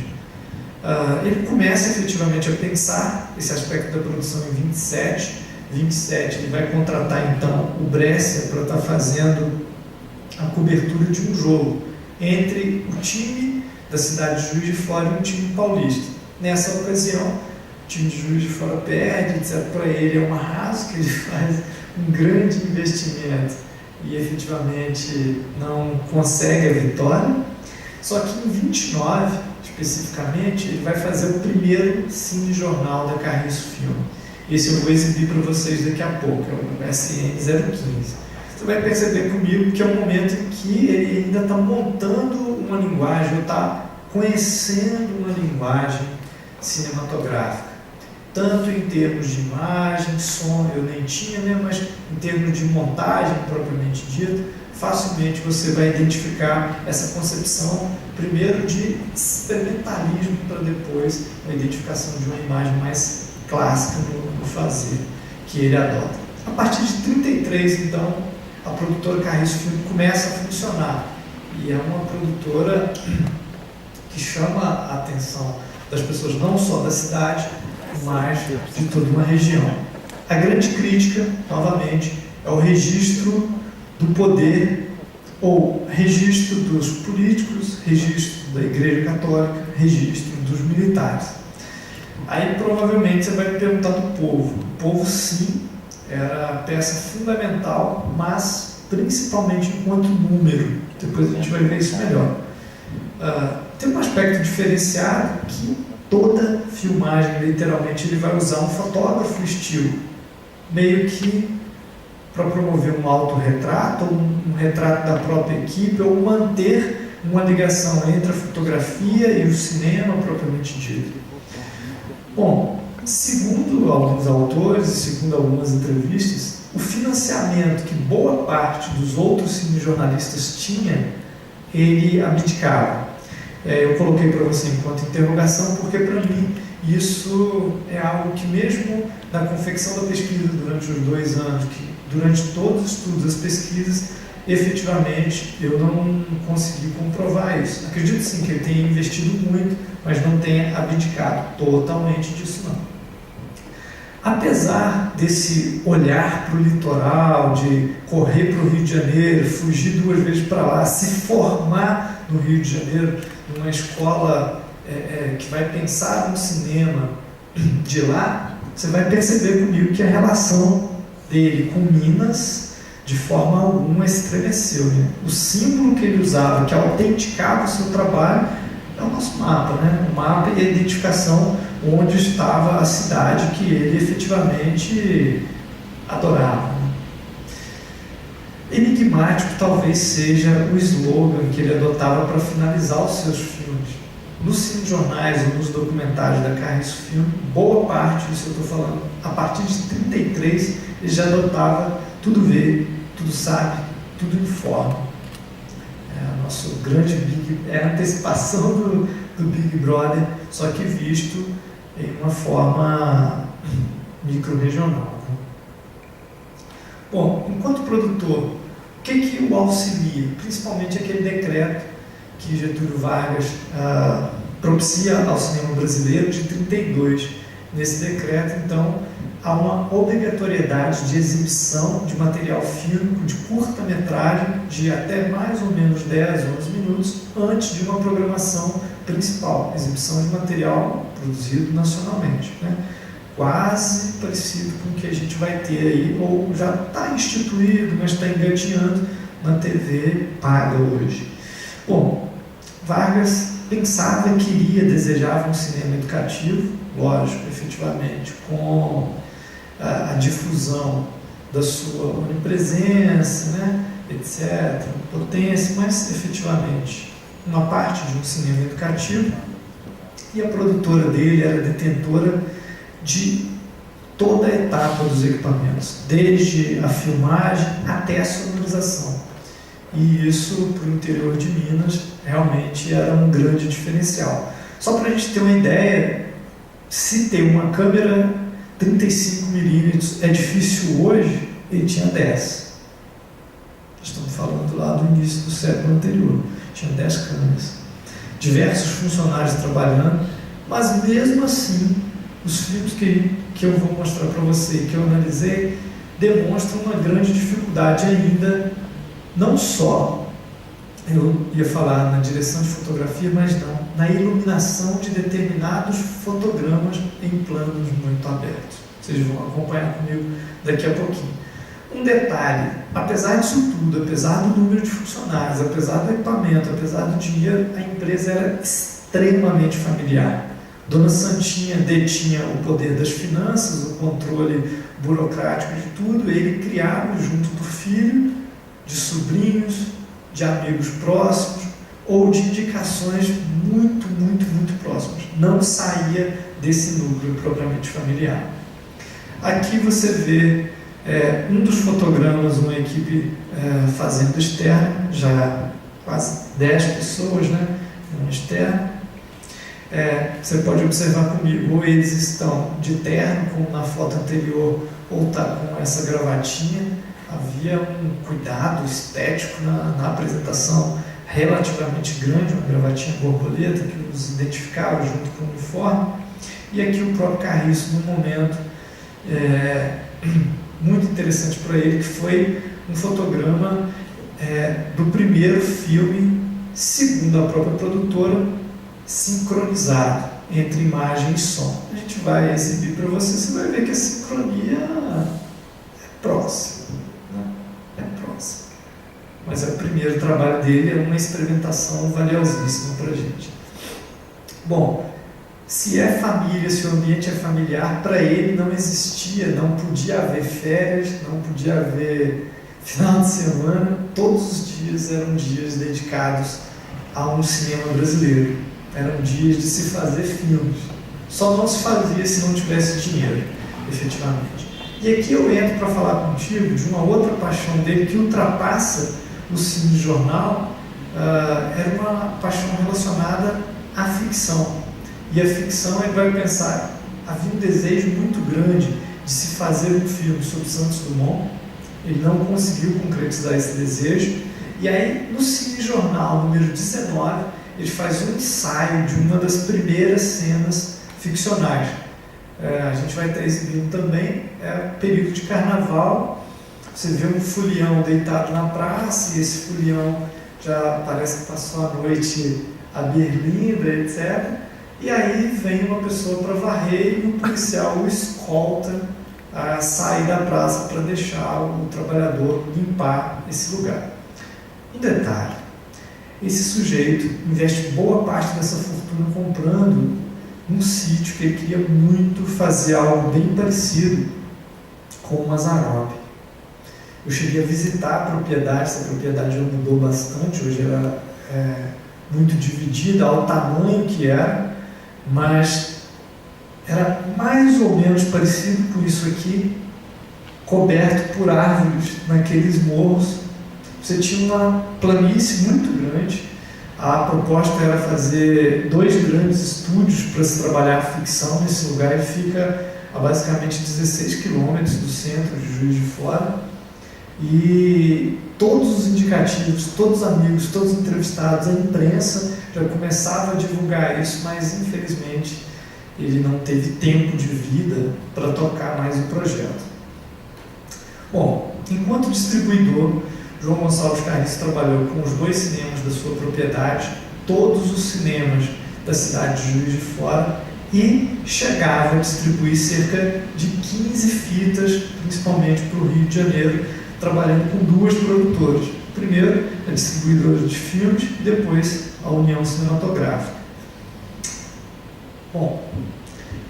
Ele começa efetivamente a pensar esse aspecto da produção em 27 ele vai contratar então o Brescia para estar fazendo a cobertura de um jogo entre o time da cidade de Juiz de Fora e o time paulista. Nessa ocasião, o time de Juiz de Fora perde, etc. Para ele é um arraso, que ele faz um grande investimento e efetivamente não consegue a vitória. Só que em 29, especificamente, ele vai fazer o primeiro cinejornal da Carriço Filme. Esse eu vou exibir para vocês daqui a pouco, é o SN015. Você vai perceber comigo que é um momento em que ele ainda está montando uma linguagem, ou está conhecendo uma linguagem cinematográfica. Tanto em termos de imagem, som, eu nem tinha, né? Mas em termos de montagem propriamente dita, facilmente você vai identificar essa concepção, primeiro de experimentalismo, para depois a identificação de uma imagem mais clássica no fazer, que ele adota. A partir de 33, então, a produtora Carriço Filme começa a funcionar, e é uma produtora que chama a atenção das pessoas, não só da cidade, mas de toda uma região. A grande crítica, novamente, é o registro do poder, ou registro dos políticos, registro da Igreja Católica, registro dos militares. Aí provavelmente você vai me perguntar do povo. O povo, sim, era a peça fundamental, mas principalmente enquanto número. Depois a gente vai ver isso melhor. tem um aspecto diferenciado que toda filmagem, literalmente, ele vai usar um fotógrafo estilo, meio que para promover um autorretrato, ou um retrato da própria equipe, ou manter uma ligação entre a fotografia e o cinema propriamente dito. Bom, segundo alguns autores e segundo algumas entrevistas, o financiamento que boa parte dos outros cinejornalistas tinha, ele abdicava. Eu coloquei para você enquanto interrogação, porque para mim isso é algo que mesmo na confecção da pesquisa durante os 2 anos, que durante todos os estudos das pesquisas, efetivamente eu não consegui comprovar isso. Acredito sim que ele tenha investido muito, mas não tenha abdicado totalmente disso não. Apesar desse olhar para o litoral, de correr para o Rio de Janeiro, fugir 2 vezes para lá, se formar no Rio de Janeiro, numa escola que vai pensar no cinema de lá, você vai perceber comigo que a relação dele com Minas, de forma alguma, estremeceu. Né? O símbolo que ele usava, que autenticava o seu trabalho, é o nosso mapa, né? O mapa e a identificação onde estava a cidade que ele efetivamente adorava. Né? Enigmático talvez seja o slogan que ele adotava para finalizar os seus filmes. Nos cinejornais ou nos documentários da Carriço Filme, boa parte, isso eu estou falando, a partir de 33, ele já adotava tudo vê, tudo sabe, tudo informa. Nosso grande a antecipação do Big Brother, só que visto em uma forma micro-regional. Né? Bom, enquanto produtor, o que o auxilia? Principalmente aquele decreto que Getúlio Vargas propicia ao cinema brasileiro de 32. Nesse decreto, então, há uma obrigatoriedade de exibição de material fílmico de curta-metragem de até mais ou menos 10, 11 minutos antes de uma programação principal, exibição de material produzido nacionalmente. Né? Quase parecido com o que a gente vai ter aí, ou já está instituído, mas está engatinhando na TV paga hoje. Bom, Vargas pensava, queria, desejava um cinema educativo, lógico, efetivamente, com a difusão da sua onipresença, né, etc., potência, mas efetivamente uma parte de um cinema educativo, e a produtora dele era detentora de toda a etapa dos equipamentos, desde a filmagem até a sonorização. E isso, para o interior de Minas, realmente era um grande diferencial. Só para a gente ter uma ideia, se ter uma câmera 35mm é difícil hoje, ele tinha 10. Estamos falando lá do início do século anterior. Tinha 10 câmeras. Diversos funcionários trabalhando, mas mesmo assim, os filmes que eu vou mostrar para você, que eu analisei, demonstram uma grande dificuldade ainda, não só, eu ia falar na direção de fotografia, mas não, na iluminação de determinados fotogramas em planos muito abertos. Vocês vão acompanhar comigo daqui a pouquinho. Um detalhe, apesar disso tudo, apesar do número de funcionários, apesar do equipamento, apesar do dinheiro, a empresa era extremamente familiar. Dona Santinha detinha o poder das finanças, o controle burocrático de tudo, ele criava junto do filho, de sobrinhos, de amigos próximos ou de indicações muito, muito, muito próximas. Não saía desse núcleo propriamente familiar. Aqui você vê um dos fotogramas, uma equipe fazendo externo, já quase 10 pessoas, né, no externo. Você pode observar comigo, ou eles estão de terno, como na foto anterior, ou está com essa gravatinha. Havia um cuidado estético na apresentação relativamente grande, uma gravatinha borboleta que os identificava junto com o uniforme. E aqui o próprio Carriço, no momento muito interessante para ele, que foi um fotograma do primeiro filme, segundo a própria produtora, sincronizado entre imagem e som. A gente vai exibir para você, você vai ver que a sincronia é próxima. É próximo. mas o primeiro trabalho dele é uma experimentação valiosíssima para a gente. Bom, se é família, se o ambiente é familiar, para ele não existia, não podia haver férias, não podia haver final de semana, todos os dias eram dias dedicados a um cinema brasileiro, eram dias de se fazer filmes, só não se fazia se não tivesse dinheiro, efetivamente. E aqui eu entro para falar contigo de uma outra paixão dele que ultrapassa o cinejornal, era uma paixão relacionada à ficção. E a ficção, ele vai pensar, havia um desejo muito grande de se fazer um filme sobre Santos Dumont, ele não conseguiu concretizar esse desejo, e aí no cinejornal número 19, ele faz um ensaio de uma das primeiras cenas ficcionais. A gente vai estar exibindo também, período de carnaval, você vê um folião deitado na praça, e esse folião já parece que passou a noite a berlinda, etc., e aí vem uma pessoa para varrer e um policial o escolta a sair da praça para deixar o trabalhador limpar esse lugar. Um detalhe, esse sujeito investe boa parte dessa fortuna comprando um sítio que ele queria muito fazer algo bem parecido com o Mazzaropi. Eu cheguei a visitar a propriedade, essa propriedade já mudou bastante, hoje ela é muito dividida ao tamanho que era, mas era mais ou menos parecido com isso aqui, coberto por árvores naqueles morros. Você tinha uma planície muito grande. A proposta era fazer 2 grandes estúdios para se trabalhar a ficção nesse lugar. Ele fica a basicamente 16 quilômetros do centro de Juiz de Fora, e todos os indicativos, todos os amigos, todos os entrevistados, a imprensa já começava a divulgar isso, mas infelizmente ele não teve tempo de vida para tocar mais o projeto. Bom, enquanto distribuidor, João Gonçalves Carriço trabalhou com os 2 cinemas da sua propriedade, todos os cinemas da cidade de Juiz de Fora, e chegava a distribuir cerca de 15 fitas, principalmente para o Rio de Janeiro, trabalhando com 2 produtoras. Primeiro, a distribuidora de filmes, e depois a União Cinematográfica. Bom,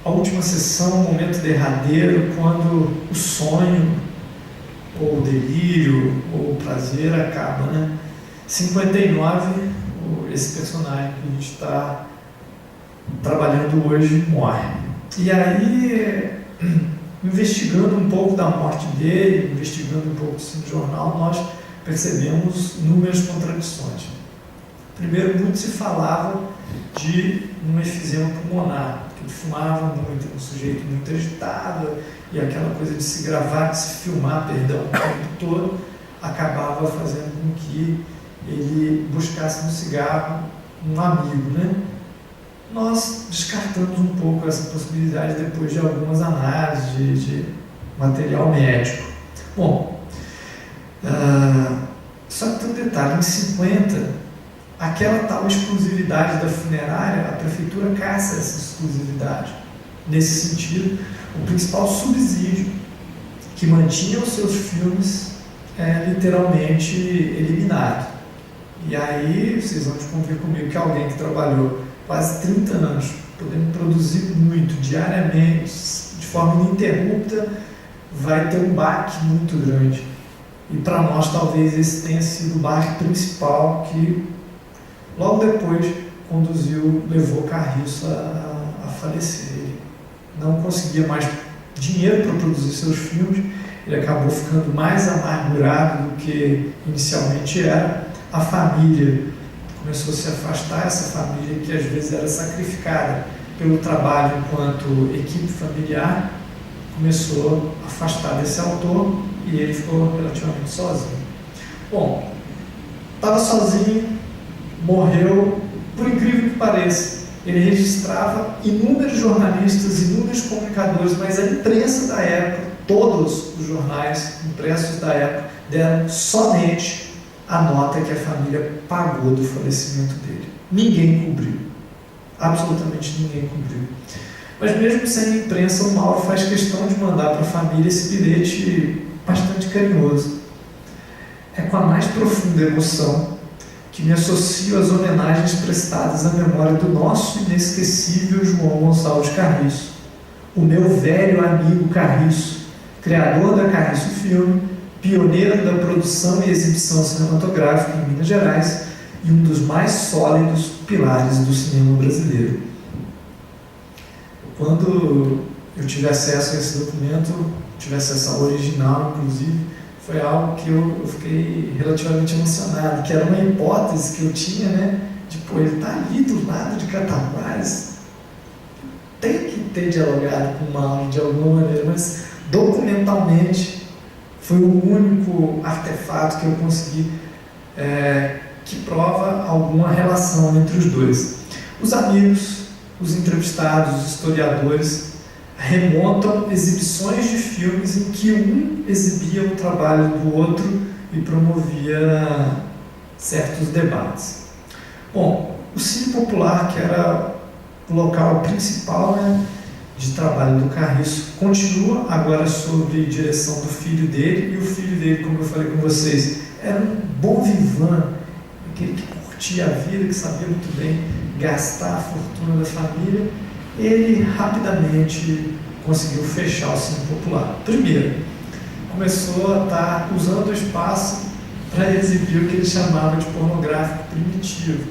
a última sessão, o momento derradeiro, quando o sonho, ou o delírio, ou o prazer acaba, né? 59, esse personagem que a gente está trabalhando hoje morre. E aí, investigando um pouco da morte dele, investigando um pouco do jornal, nós percebemos inúmeras contradições. Primeiro, muito se falava de um efizema pulmonar, que ele fumava muito, um sujeito muito agitado, e aquela coisa de se gravar, de se filmar, perdão, o tempo todo, acabava fazendo com que ele buscasse no cigarro um amigo, né? Nós descartamos um pouco essa possibilidade depois de algumas análises de material médico. Bom, só que tem um detalhe, em 50, aquela tal exclusividade da funerária, a prefeitura caça essa exclusividade. Nesse sentido, o principal subsídio que mantinha os seus filmes é literalmente eliminado. E aí, vocês vão convir comigo que alguém que trabalhou quase 30 anos, podendo produzir muito, diariamente, de forma ininterrupta, vai ter um baque muito grande. E para nós, talvez, esse tenha sido o baque principal que, logo depois, levou Carriço a falecer. Ele não conseguia mais dinheiro para produzir seus filmes, ele acabou ficando mais amargurado do que inicialmente era. A família começou a se afastar, essa família que às vezes era sacrificada pelo trabalho enquanto equipe familiar, começou a afastar desse autor e ele ficou relativamente sozinho. Bom, estava sozinho, morreu, por incrível que pareça, ele registrava inúmeros jornalistas, inúmeros comunicadores, mas a imprensa da época, todos os jornais impressos da época, deram somente a nota que a família pagou do falecimento dele. Ninguém cobriu. Absolutamente ninguém cobriu. Mas mesmo sem a imprensa, o Mauro faz questão de mandar para a família esse bilhete bastante carinhoso. É com a mais profunda emoção que me associo às homenagens prestadas à memória do nosso inesquecível João Gonçalves Carriço, o meu velho amigo Carriço, criador da Carriço Filme, pioneiro da produção e exibição cinematográfica em Minas Gerais e um dos mais sólidos pilares do cinema brasileiro. Quando eu tive acesso a esse documento, tive acesso ao original, inclusive, foi algo que eu fiquei relativamente emocionado, que era uma hipótese que eu tinha, né, de, pô, ele está ali do lado de Cataguases, tem que ter dialogado com o Mauro de alguma maneira, mas documentalmente foi o único artefato que eu consegui que prova alguma relação entre os dois. Os amigos, os entrevistados, os historiadores remontam exibições de filmes em que um exibia o trabalho do outro e promovia certos debates. Bom, o Cine Popular, que era o local principal, né, de trabalho do Carriço, continua agora sob direção do filho dele, e o filho dele, como eu falei com vocês, era um bom vivant, aquele que curtia a vida, que sabia muito bem gastar a fortuna da família. Ele rapidamente conseguiu fechar o Cine Popular. Primeiro, começou a estar usando o espaço para exibir o que ele chamava de pornográfico primitivo.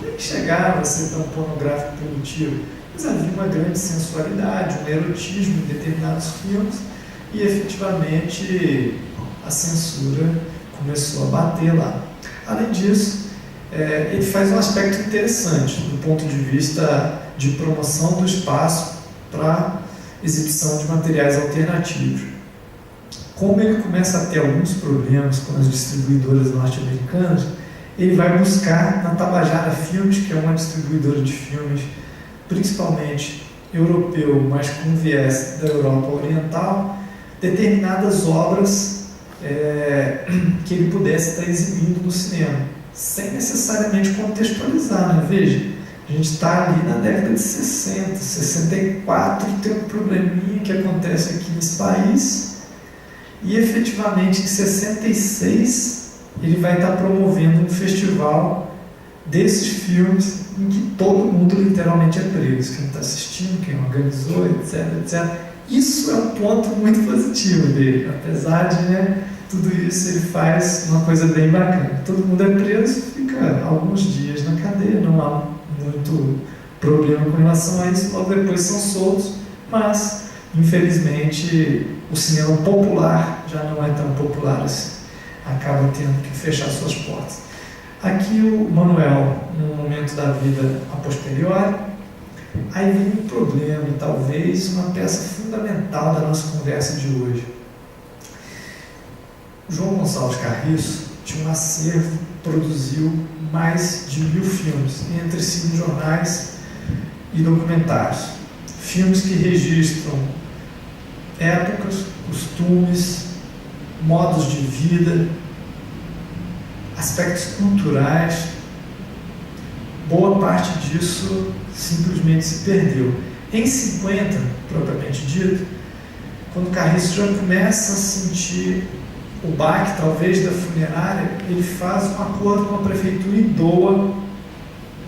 Nem chegava a ser tão pornográfico primitivo, mas havia uma grande sensualidade, um erotismo em determinados filmes, e efetivamente a censura começou a bater lá. Além disso, ele faz um aspecto interessante do ponto de vista de promoção do espaço para exibição de materiais alternativos. Como ele começa a ter alguns problemas com as distribuidoras norte-americanas, ele vai buscar na Tabajara Filmes, que é uma distribuidora de filmes principalmente europeu, mas com viés da Europa Oriental, determinadas obras que ele pudesse estar exibindo no cinema, sem necessariamente contextualizar, né? Veja, a gente está ali na década de 60, 64, tem um probleminha que acontece aqui nesse país, e efetivamente em 66 ele vai estar promovendo um festival desses filmes em que todo mundo literalmente é preso, quem está assistindo, quem organizou, etc, etc. Isso é um ponto muito positivo dele, apesar de, né, tudo isso ele faz uma coisa bem bacana. Todo mundo é preso, fica alguns dias na cadeia, não há muito problema com relação a isso, logo depois são soltos, mas infelizmente o cinema popular já não é tão popular assim, acaba tendo que fechar suas portas. Aqui o Manuel, num momento da vida a posteriori, aí vem um problema e talvez uma peça fundamental da nossa conversa de hoje. O João Gonçalves Carriço tinha um acervo, produziu mais de 1000 filmes, entre cinejornais e documentários. Filmes que registram épocas, costumes, modos de vida, aspectos culturais. Boa parte disso simplesmente se perdeu. Em 50, propriamente dito, quando Carriço já começa a sentir o baque, talvez, da funerária, ele faz um acordo com a prefeitura e doa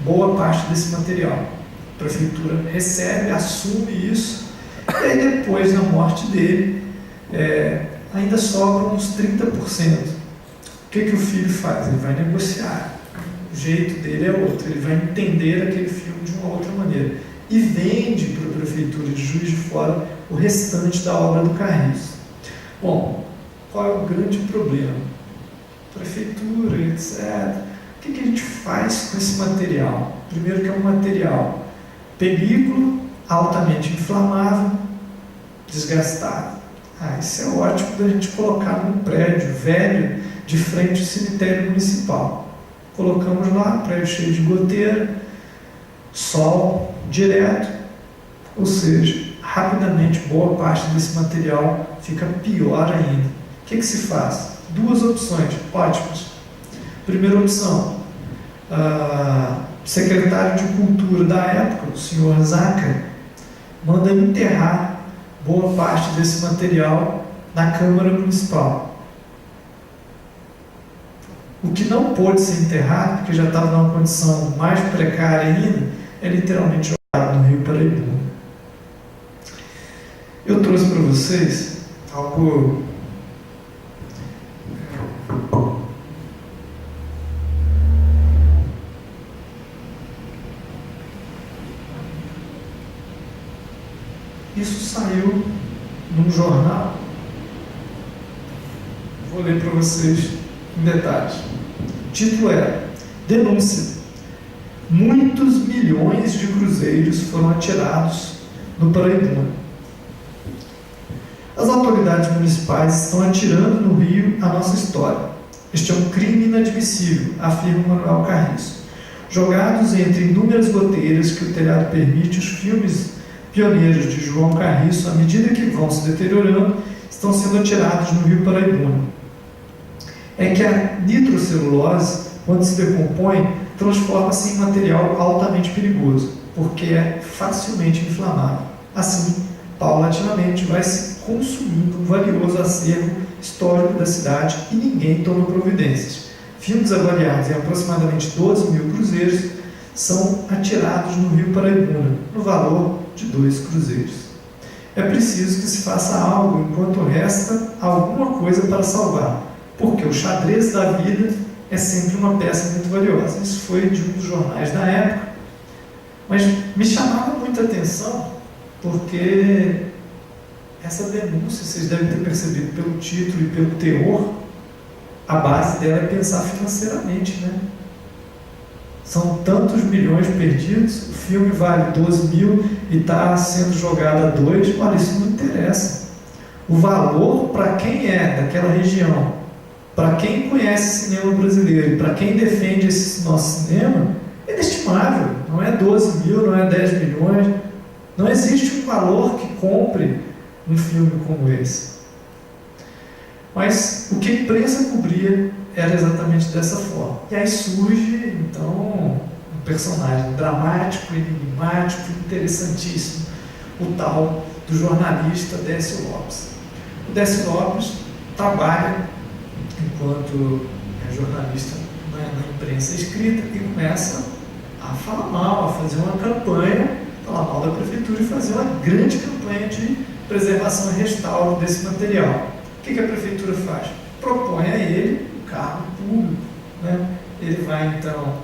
boa parte desse material. A prefeitura recebe, assume isso, e aí depois, na morte dele, ainda sobram uns 30%. O que o filho faz? Ele vai negociar. O jeito dele é outro, ele vai entender aquele filme de uma outra maneira e vende para a prefeitura de Juiz de Fora o restante da obra do Carriço. Bom, qual é o grande problema? Prefeitura, etc. O que a gente faz com esse material? Primeiro que é um material película, altamente inflamável, desgastado. Isso é ótimo da gente colocar num prédio velho de frente ao cemitério municipal. Colocamos lá, prédio cheio de goteira, sol direto, ou seja, rapidamente boa parte desse material fica pior ainda. O que se faz? Duas opções ótimas. Primeira opção, o secretário de Cultura da época, o senhor Zaca, manda enterrar boa parte desse material na Câmara Municipal. O que não pôde ser enterrado, porque já estava numa condição mais precária ainda, é literalmente jogado no Rio Paraibuna. Eu trouxe para vocês algo isso saiu num jornal. Vou ler para vocês em detalhes. O título é Denúncia. Muitos milhões de cruzeiros foram atirados no Paraibuna. As autoridades municipais estão atirando no rio a nossa história. Este é um crime inadmissível, afirma Manuel Carriço. Jogados entre inúmeras goteiras que o telhado permite, os filmes pioneiros de João Carriço, à medida que vão se deteriorando, estão sendo atirados no rio Paraibuna. É que a nitrocelulose, quando se decompõe, transforma-se em material altamente perigoso, porque é facilmente inflamável. Assim, paulatinamente, vai se consumindo um valioso acervo histórico da cidade e ninguém toma providências. Filmes avaliados em aproximadamente 12 mil cruzeiros são atirados no rio Paraibuna, no valor de 2 cruzeiros. É preciso que se faça algo enquanto resta alguma coisa para salvar, porque o xadrez da vida é sempre uma peça muito valiosa. Isso foi de um dos jornais da época, mas me chamava muita atenção porque essa denúncia, vocês devem ter percebido pelo título e pelo teor, a base dela é pensar financeiramente, né? São tantos milhões perdidos, o filme vale 12 mil e está sendo jogado a 2, olha, isso não interessa. O valor para quem é daquela região, para quem conhece cinema brasileiro e para quem defende esse nosso cinema, é inestimável. Não é 12 mil, não é 10 milhões. Não existe um valor que compre um filme como esse. Mas o que a imprensa cobria era exatamente dessa forma. E aí surge, então, um personagem dramático, enigmático, interessantíssimo, o tal do jornalista Décio Lopes. O Décio Lopes trabalha enquanto é jornalista na imprensa escrita e começa a falar mal, a fazer uma campanha, falar mal da prefeitura e fazer uma grande campanha de preservação e restauro desse material. O que a prefeitura faz? Propõe a ele um cargo público, né? Ele vai então,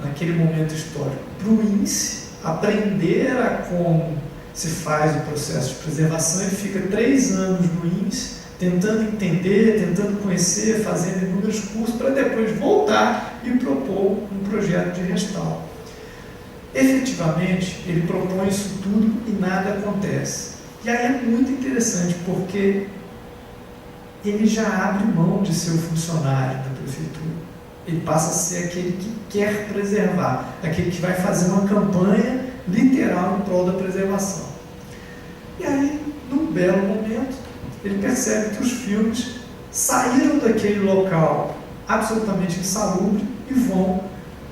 naquele momento histórico, para o INSE, aprender a como se faz o processo de preservação. Ele fica 3 anos no INSE, tentando entender, tentando conhecer, fazendo inúmeros cursos, para depois voltar e propor um projeto de restauro. Efetivamente, ele propõe isso tudo e nada acontece. E aí é muito interessante, porque ele já abre mão de ser o funcionário da prefeitura. Ele passa a ser aquele que quer preservar, aquele que vai fazer uma campanha literal em prol da preservação. E aí, num belo momento, ele percebe que os filmes saíram daquele local absolutamente insalubre e vão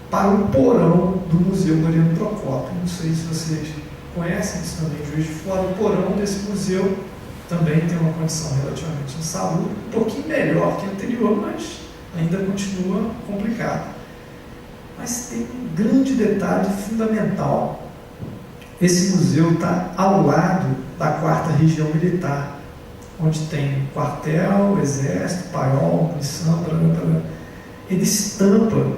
para o porão do Museu Mariano Procópio. Não sei se vocês conhecem isso também, Juiz de Fora. O porão desse museu também tem uma condição relativamente insalubre, um pouquinho melhor que a anterior, mas ainda continua complicado. Mas tem um grande detalhe fundamental. Esse museu está ao lado da 4ª Região Militar, onde tem quartel, exército, paiol, munição, ele estampa,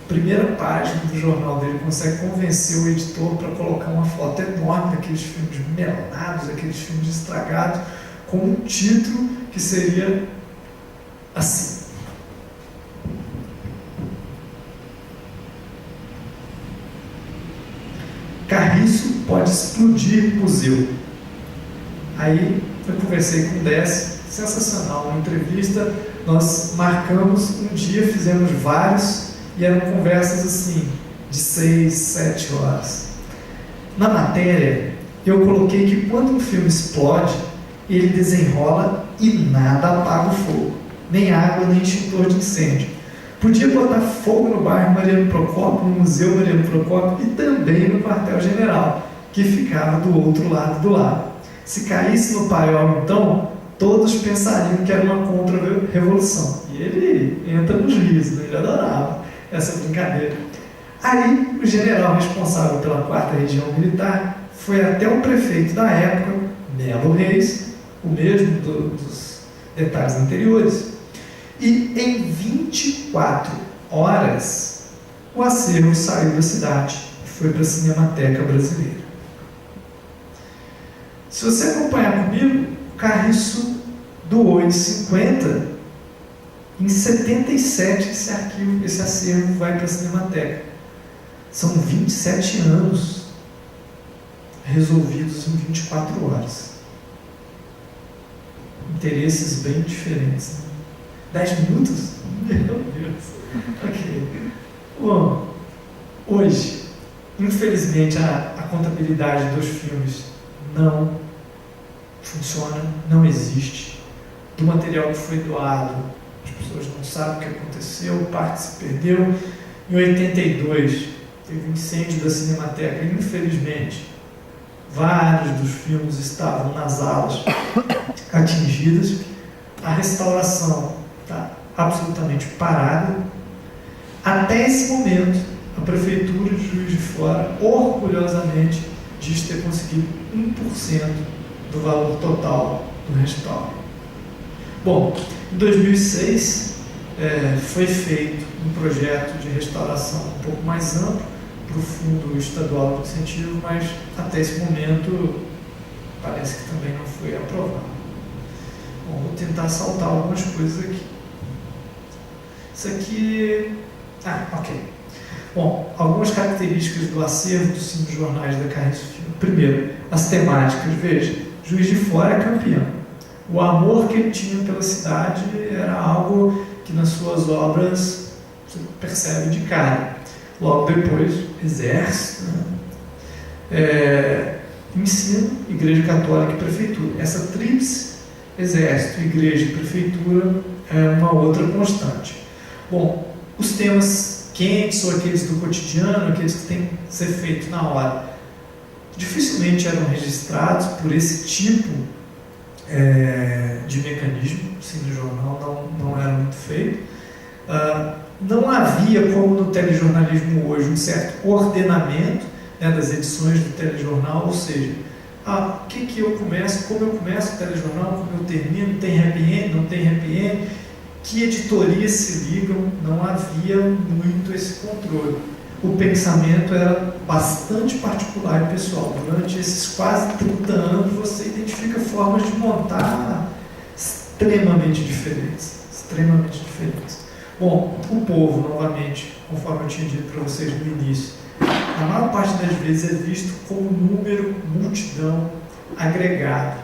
primeira página do jornal dele, consegue convencer o editor para colocar uma foto enorme daqueles filmes melados, aqueles filmes estragados, com um título que seria assim: Carriço pode explodir museu. Aí eu conversei com o Décio, sensacional, uma entrevista, nós marcamos um dia, fizemos vários, e eram conversas assim, de 6, 7 horas. Na matéria, eu coloquei que quando um filme explode, ele desenrola e nada apaga o fogo. Nem água, nem extintor de incêndio. Podia botar fogo no bairro Mariano Procópio, no Museu Mariano Procópio e também no quartel-general, que ficava do outro lado do lago. Se caísse no paiol, então, todos pensariam que era uma contra-revolução. E ele entra nos risos, né? Ele adorava essa brincadeira. Aí, o general responsável pela 4ª Região Militar foi até o prefeito da época, Melo Reis, o mesmo dos detalhes anteriores, e em 24 horas o acervo saiu da cidade e foi para a Cinemateca Brasileira. Se você acompanhar comigo, o Carriço doou em 50, em 77 esse acervo vai para a Cinemateca. São 27 anos resolvidos em 24 horas. Interesses bem diferentes. Né? 10 minutos? Meu Deus. Ok. Bom, hoje, infelizmente, a contabilidade dos filmes não funciona, não existe. Do material que foi doado, as pessoas não sabem o que aconteceu, parte se perdeu. Em 82, teve incêndio da Cinemateca, e infelizmente, vários dos filmes estavam nas alas atingidas. A restauração está absolutamente parada. Até esse momento, a Prefeitura de Juiz de Fora, orgulhosamente, diz ter conseguido 1% do valor total do restauro. Bom, em 2006, foi feito um projeto de restauração um pouco mais amplo para o Fundo Estadual de Incentivo, mas até esse momento parece que também não foi aprovado. Bom, vou tentar saltar algumas coisas aqui. Isso aqui... ok. Bom, algumas características do acervo dos 5 jornais da Carriço Filme. Primeiro, as temáticas. Veja, Juiz de Fora é campeão. O amor que ele tinha pela cidade era algo que nas suas obras você percebe de cara. Logo depois, exército, né? Ensino, Igreja Católica e Prefeitura. Essa tríplice, exército, igreja e prefeitura, é uma outra constante. Bom, os temas quentes ou aqueles do cotidiano, aqueles que têm que ser feitos na hora, dificilmente eram registrados por esse tipo de mecanismo. Sim, no jornal não era muito feito. Não havia, como no telejornalismo hoje, um certo ordenamento, né, das edições do telejornal, ou seja, o que eu começo, como eu começo o telejornal, como eu termino, tem happy end, não tem happy end, que editorias se ligam, não havia muito esse controle. O pensamento era bastante particular e pessoal. Durante esses quase 30 anos, você identifica formas de montar extremamente diferentes. Extremamente diferentes. Bom, o povo, novamente, conforme eu tinha dito para vocês no início, a maior parte das vezes é visto como número, multidão, agregado.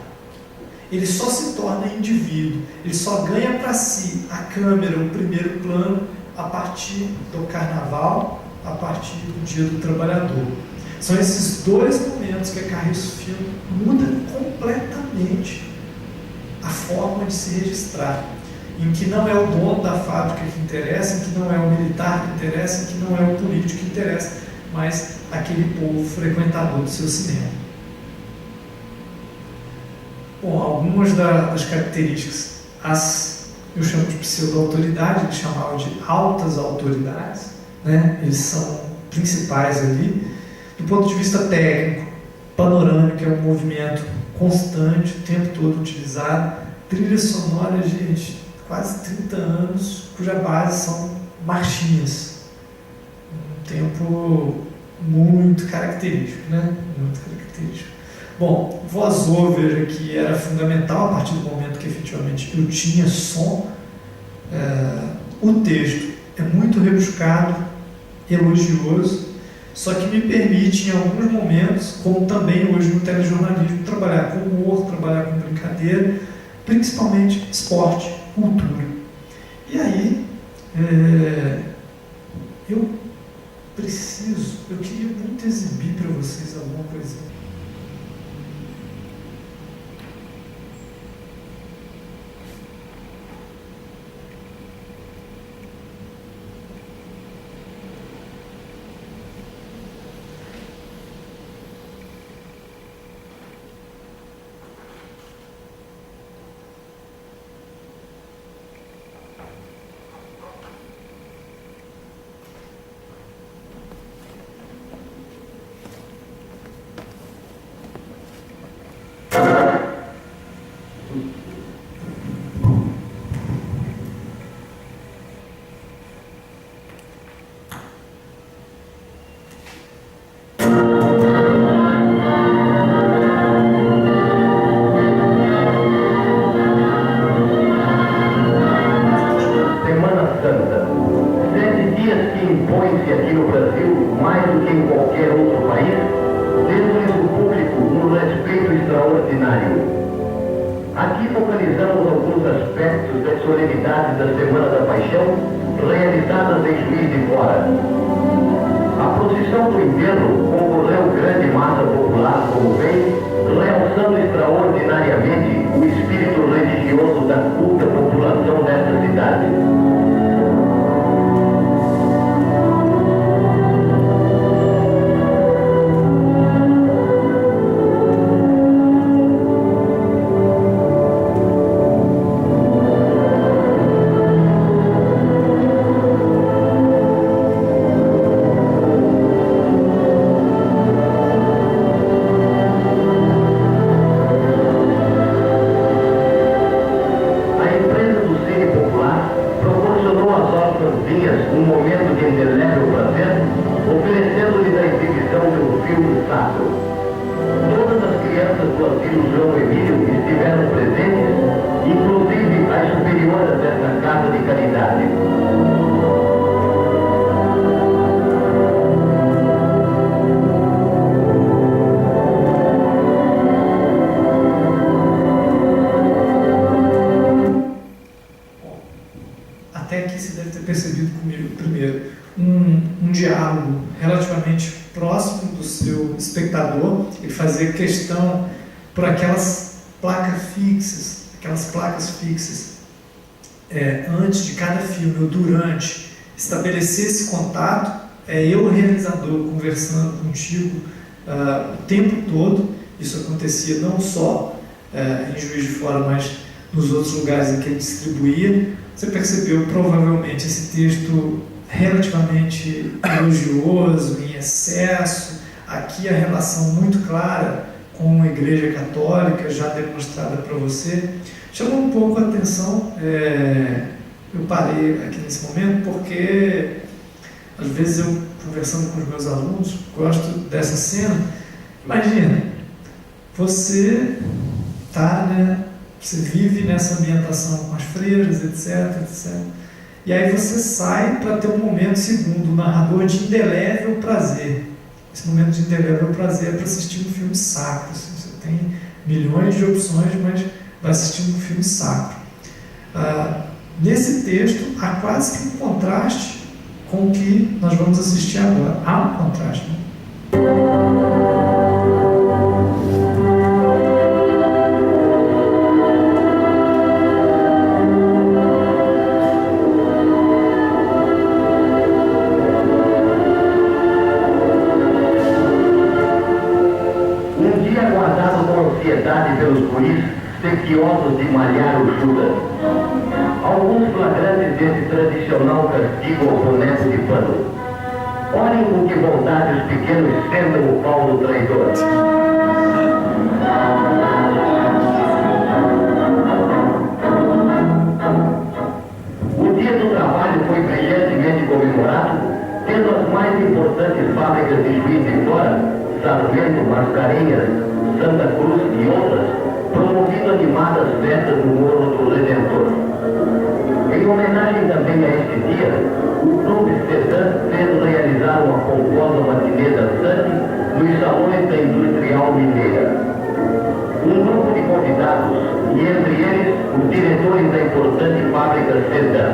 Ele só se torna indivíduo, ele só ganha para si a câmera, o primeiro plano, a partir do carnaval, a partir do Dia do Trabalhador. São esses dois momentos que a Carriço Filme muda completamente a forma de se registrar, em que não é o dono da fábrica que interessa, em que não é o militar que interessa, em que não é o político que interessa, mas aquele povo frequentador do seu cinema. Bom, algumas das características, eu chamo de pseudo-autoridade, eles chamavam de altas autoridades, né? Eles são principais ali. Do ponto de vista técnico, panorâmico é um movimento constante, o tempo todo utilizado. Trilha sonora, gente, quase 30 anos, cuja base são marchinhas. Um tempo muito característico, né? Muito característico. Bom, voz-over aqui era fundamental a partir do momento que efetivamente eu tinha som. O texto é muito rebuscado, elogioso, só que me permite, em alguns momentos, como também hoje no telejornalismo, trabalhar com humor, trabalhar com brincadeira, principalmente esporte, cultura. E aí, eu queria muito exibir para vocês alguma coisa. dias que impõe-se aqui no Brasil, mais do que em qualquer outro país, tendo-lhes o público um respeito extraordinário. Aqui focalizamos alguns aspectos das solenidades da Semana da Paixão, realizadas em Juiz de Fora. A procissão do enterro concorreu grande massa popular como vem, realçando extraordinariamente o espírito religioso da culta população desta cidade. Um momento de indelével prazer, oferecendo-lhes a exibição de um filme sacro. Todas as crianças do asilo João Emílio estiveram presentes, inclusive as superioras desta casa de caridade. Até aqui você deve ter percebido comigo, primeiro, um diálogo relativamente próximo do seu espectador. Ele fazia questão por aquelas placas fixas, antes de cada filme ou durante, estabelecer esse contato, eu, realizador, conversando contigo o tempo todo. Isso acontecia não só em Juiz de Fora, mas nos outros lugares em que ele distribuía. Você percebeu provavelmente esse texto relativamente elogioso, em excesso, aqui a relação muito clara com a Igreja Católica, já demonstrada para você. Chamou um pouco a atenção, eu parei aqui nesse momento, porque às vezes eu, conversando com os meus alunos, gosto dessa cena. Imagina, você está, você vive nessa ambientação com as freiras, etc, etc. E aí você sai para ter um momento, segundo o narrador, de indelével prazer. Esse momento de indelével prazer é para assistir um filme sacro. Você tem milhões de opções, mas vai assistir um filme sacro. Nesse texto, há quase que um contraste com o que nós vamos assistir agora. Há um contraste, né? Pelos guris sequiosos de malhar o Judas. Alguns flagrantes desse tradicional castigo ao boneco de pano. Olhem com que vontade os pequenos sentam o pau do traidor. O Dia do Trabalho foi brilhantemente comemorado, tendo as mais importantes fábricas de Juiz de Fora, Sarmento, Mascarenhas, Santa Cruz e outras, promovido animadas festas no Morro do Redentor. Em homenagem também a este dia, o Clube Sedan fez realizar uma pomposa matinê dançante nos salões da Industrial Mineira. Um grupo de convidados, e entre eles os diretores da importante fábrica Sedan.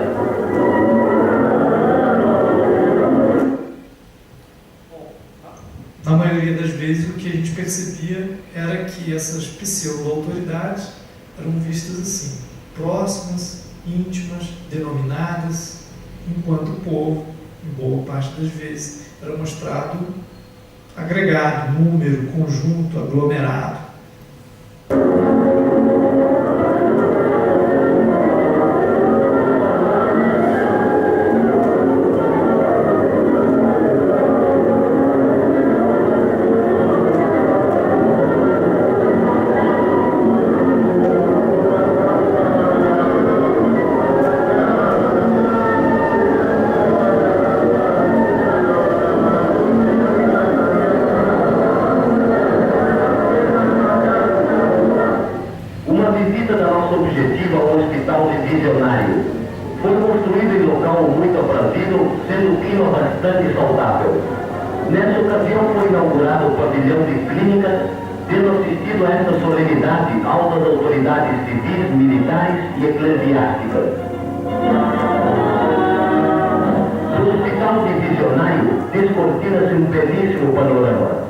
Na maioria das vezes, o que a gente percebia era que essas pseudo-autoridades eram vistas assim, próximas, íntimas, denominadas, enquanto o povo, em boa parte das vezes, era mostrado agregado, número, conjunto, aglomerado. sendo um clima bastante saudável. Nessa ocasião foi inaugurado o pavilhão de clínicas, tendo assistido a esta solenidade altas autoridades civis, militares e eclesiásticas. Do hospital divisionário descortina-se um belíssimo panorama.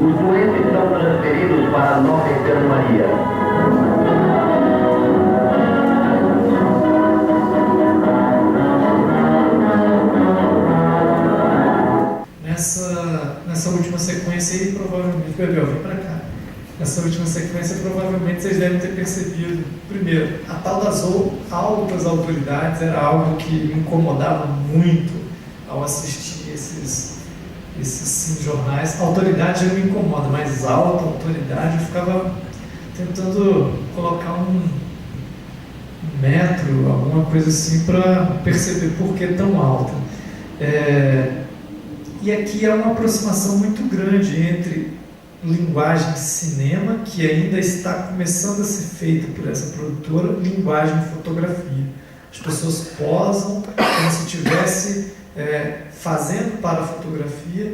Os doentes são transferidos para a nova enfermaria. Nessa última sequência aí, provavelmente, Bebel, vem para cá. Nessa última sequência, provavelmente vocês devem ter percebido, primeiro, a tal das altas autoridades era algo que me incomodava muito ao assistir esses jornais. A autoridade já me incomoda, mas alta autoridade eu ficava tentando colocar um metro, alguma coisa assim, para perceber por que tão alta. E aqui é uma aproximação muito grande entre linguagem de cinema, que ainda está começando a ser feita por essa produtora, linguagem de fotografia. As pessoas posam como se estivesse fazendo para a fotografia,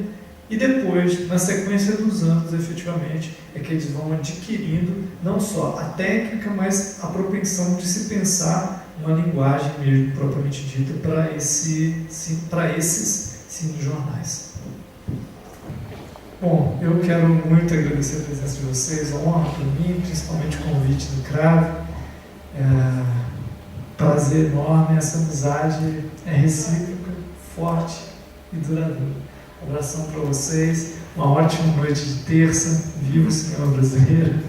e depois, na sequência dos anos, efetivamente, é que eles vão adquirindo não só a técnica, mas a propensão de se pensar uma linguagem mesmo propriamente dita para esses cinejornais. Bom, eu quero muito agradecer a presença de vocês, a honra para mim, principalmente o convite do CRAV. Prazer enorme, essa amizade é recíproca, forte e duradoura. Um abração para vocês, uma ótima noite de terça, viva o cinema brasileiro.